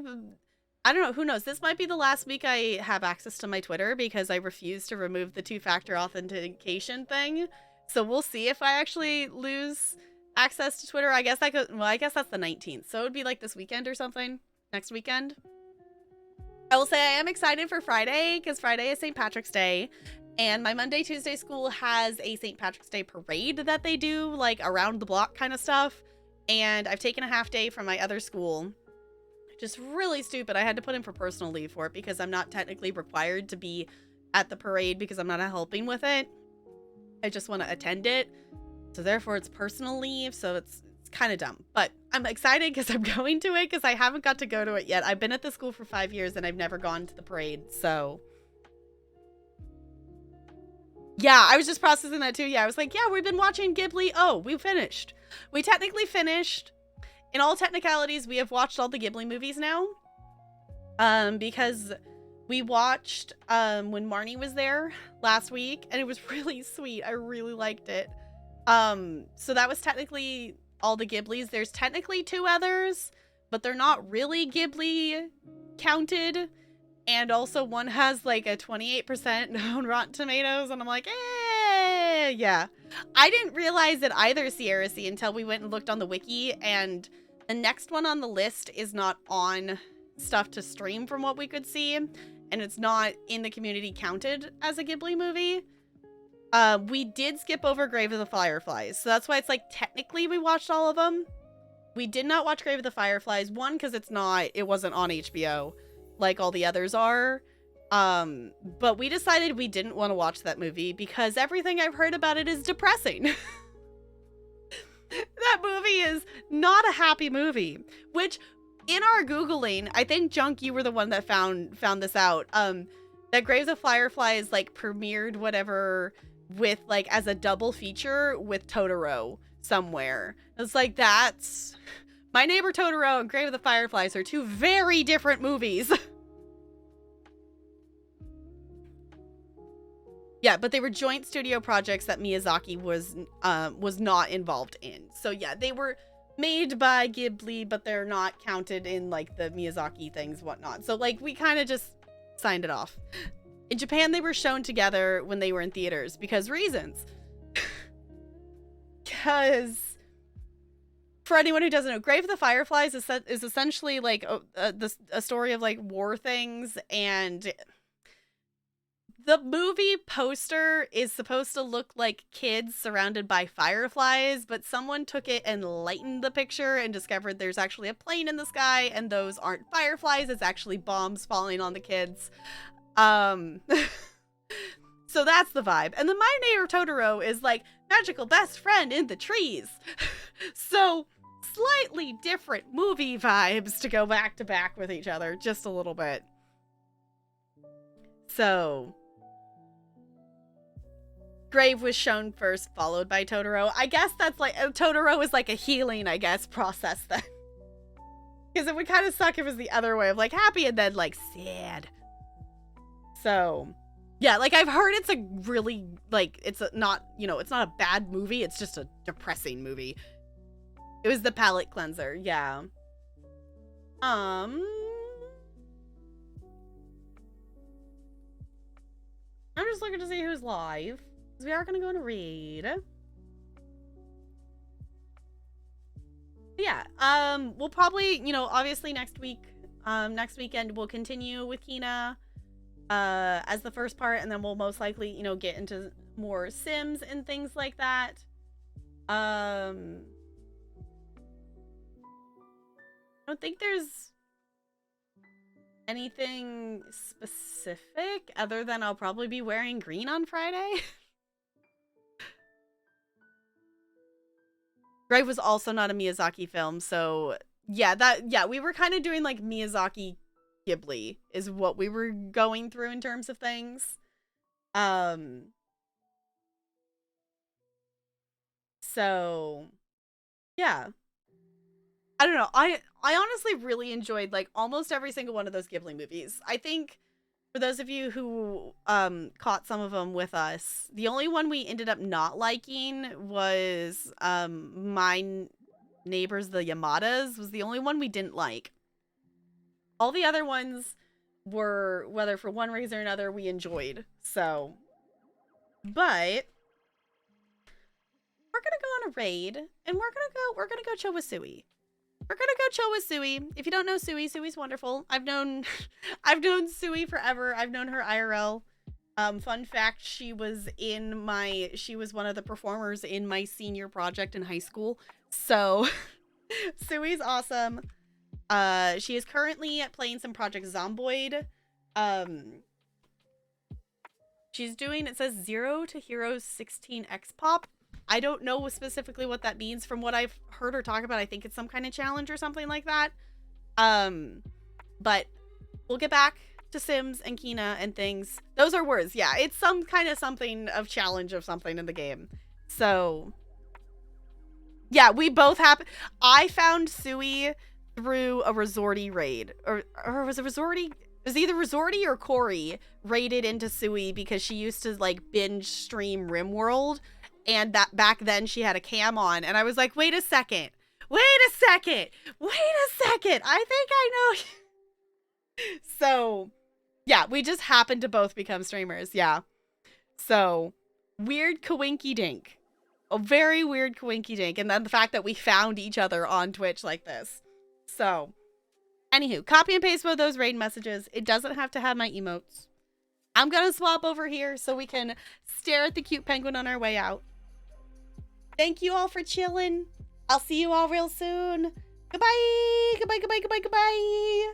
I don't know. Who knows? This might be the last week I have access to my Twitter because I refuse to remove the 2-factor authentication thing. So we'll see if I actually lose access to Twitter. I guess that's the 19th. So it would be like this weekend or something. Next weekend. I will say I am excited for Friday because Friday is St. Patrick's Day. And my Monday, Tuesday school has a St. Patrick's Day parade that they do, like around the block kind of stuff. And I've taken a half day from my other school. Just really stupid. I had to put in for personal leave for it because I'm not technically required to be at the parade because I'm not helping with it. I just want to attend it. So therefore it's personal leave. So it's kind of dumb, but I'm excited because I'm going to it because I haven't got to go to it yet. I've been at the school for 5 years and I've never gone to the parade. So yeah, I was just processing that too. Yeah, I was like, yeah, we've been watching Ghibli. Oh, we finished. We technically finished. In all technicalities, we have watched all the Ghibli movies now. Because we watched when Marnie was there last week, and it was really sweet. I really liked it. So that was technically all the Ghiblis. There's technically 2 others, but they're not really Ghibli counted. And also one has like a 28% on Rotten Tomatoes, and I'm like, yeah. I didn't realize it either, Sierra C, until we went and looked on the wiki, and the next one on the list is not on stuff to stream from what we could see, and it's not in the community counted as a Ghibli movie. We did skip over Grave of the Fireflies, so that's why it's like technically we watched all of them. We did not watch Grave of the Fireflies, one, because it wasn't on HBO like all the others are, but we decided we didn't want to watch that movie because everything I've heard about it is depressing. That movie is not a happy movie, which in our Googling, I think Junk, you were the one that found this out, that Graves of Fireflies like premiered whatever with like as a double feature with Totoro somewhere. It's like, that's My Neighbor Totoro and Grave of the Fireflies are 2 very different movies. Yeah, but they were joint studio projects that Miyazaki was not involved in. So yeah, they were made by Ghibli, but they're not counted in like the Miyazaki things, whatnot. So like we kind of just signed it off. In Japan, they were shown together when they were in theaters because reasons. Because for anyone who doesn't know, Grave of the Fireflies is essentially like a story of like war things, and the movie poster is supposed to look like kids surrounded by fireflies, but someone took it and lightened the picture and discovered there's actually a plane in the sky, and those aren't fireflies, it's actually bombs falling on the kids. So that's the vibe. And the My Neighbor Totoro is like magical best friend in the trees. So slightly different movie vibes to go back to back with each other, just a little bit. So Grave was shown first, followed by Totoro. I guess that's like, Totoro is like a healing, I guess, process then. Because it would kind of suck if it was the other way of like happy and then like sad. So yeah, like I've heard it's a really like, it's not a bad movie. It's just a depressing movie. It was the palate cleanser. Yeah. I'm just looking to see who's live. We are going to go to read. Yeah, we'll probably, obviously next weekend we'll continue with Kina as the first part, and then we'll most likely, get into more Sims and things like that. I don't think there's anything specific other than I'll probably be wearing green on Friday. Grave was also not a Miyazaki film, so yeah, we were kind of doing like Miyazaki Ghibli is what we were going through in terms of things. So yeah. I don't know. I honestly really enjoyed like almost every single one of those Ghibli movies. I think for those of you who caught some of them with us, the only one we ended up not liking was My Neighbors the Yamadas was the only one we didn't like. All the other ones were, whether for one reason or another, we enjoyed. So, but we're gonna go on a raid, and we're gonna go chill with Sui. We're gonna go chill with Sui. If you don't know Sui, Sui's wonderful. I've known Sui forever. I've known her IRL. Fun fact, she was one of the performers in my senior project in high school. So Sui's awesome. She is currently playing some Project Zomboid. She's doing, it says 0 to Heroes 16x pop. I don't know specifically what that means. From what I've heard her talk about, I think it's some kind of challenge or something like that. But we'll get back to Sims and Kina and things. Those are words. Yeah, it's some kind of something of challenge of something in the game. So yeah, we both have. I found Sui through a Resorty raid, or was it Resorty? It was either Resorty or Corey raided into Sui because she used to like binge stream RimWorld, and that back then she had a cam on, and I was like, wait a second, I think I know. So yeah, we just happened to both become streamers. Yeah, so weird coinky dink. A very weird coinky dink. And then the fact that we found each other on Twitch like this. So, anywho, copy and paste both those raid messages. It doesn't have to have my emotes. I'm going to swap over here so we can stare at the cute penguin on our way out. Thank you all for chilling. I'll see you all real soon. Goodbye. Goodbye, goodbye, goodbye, goodbye.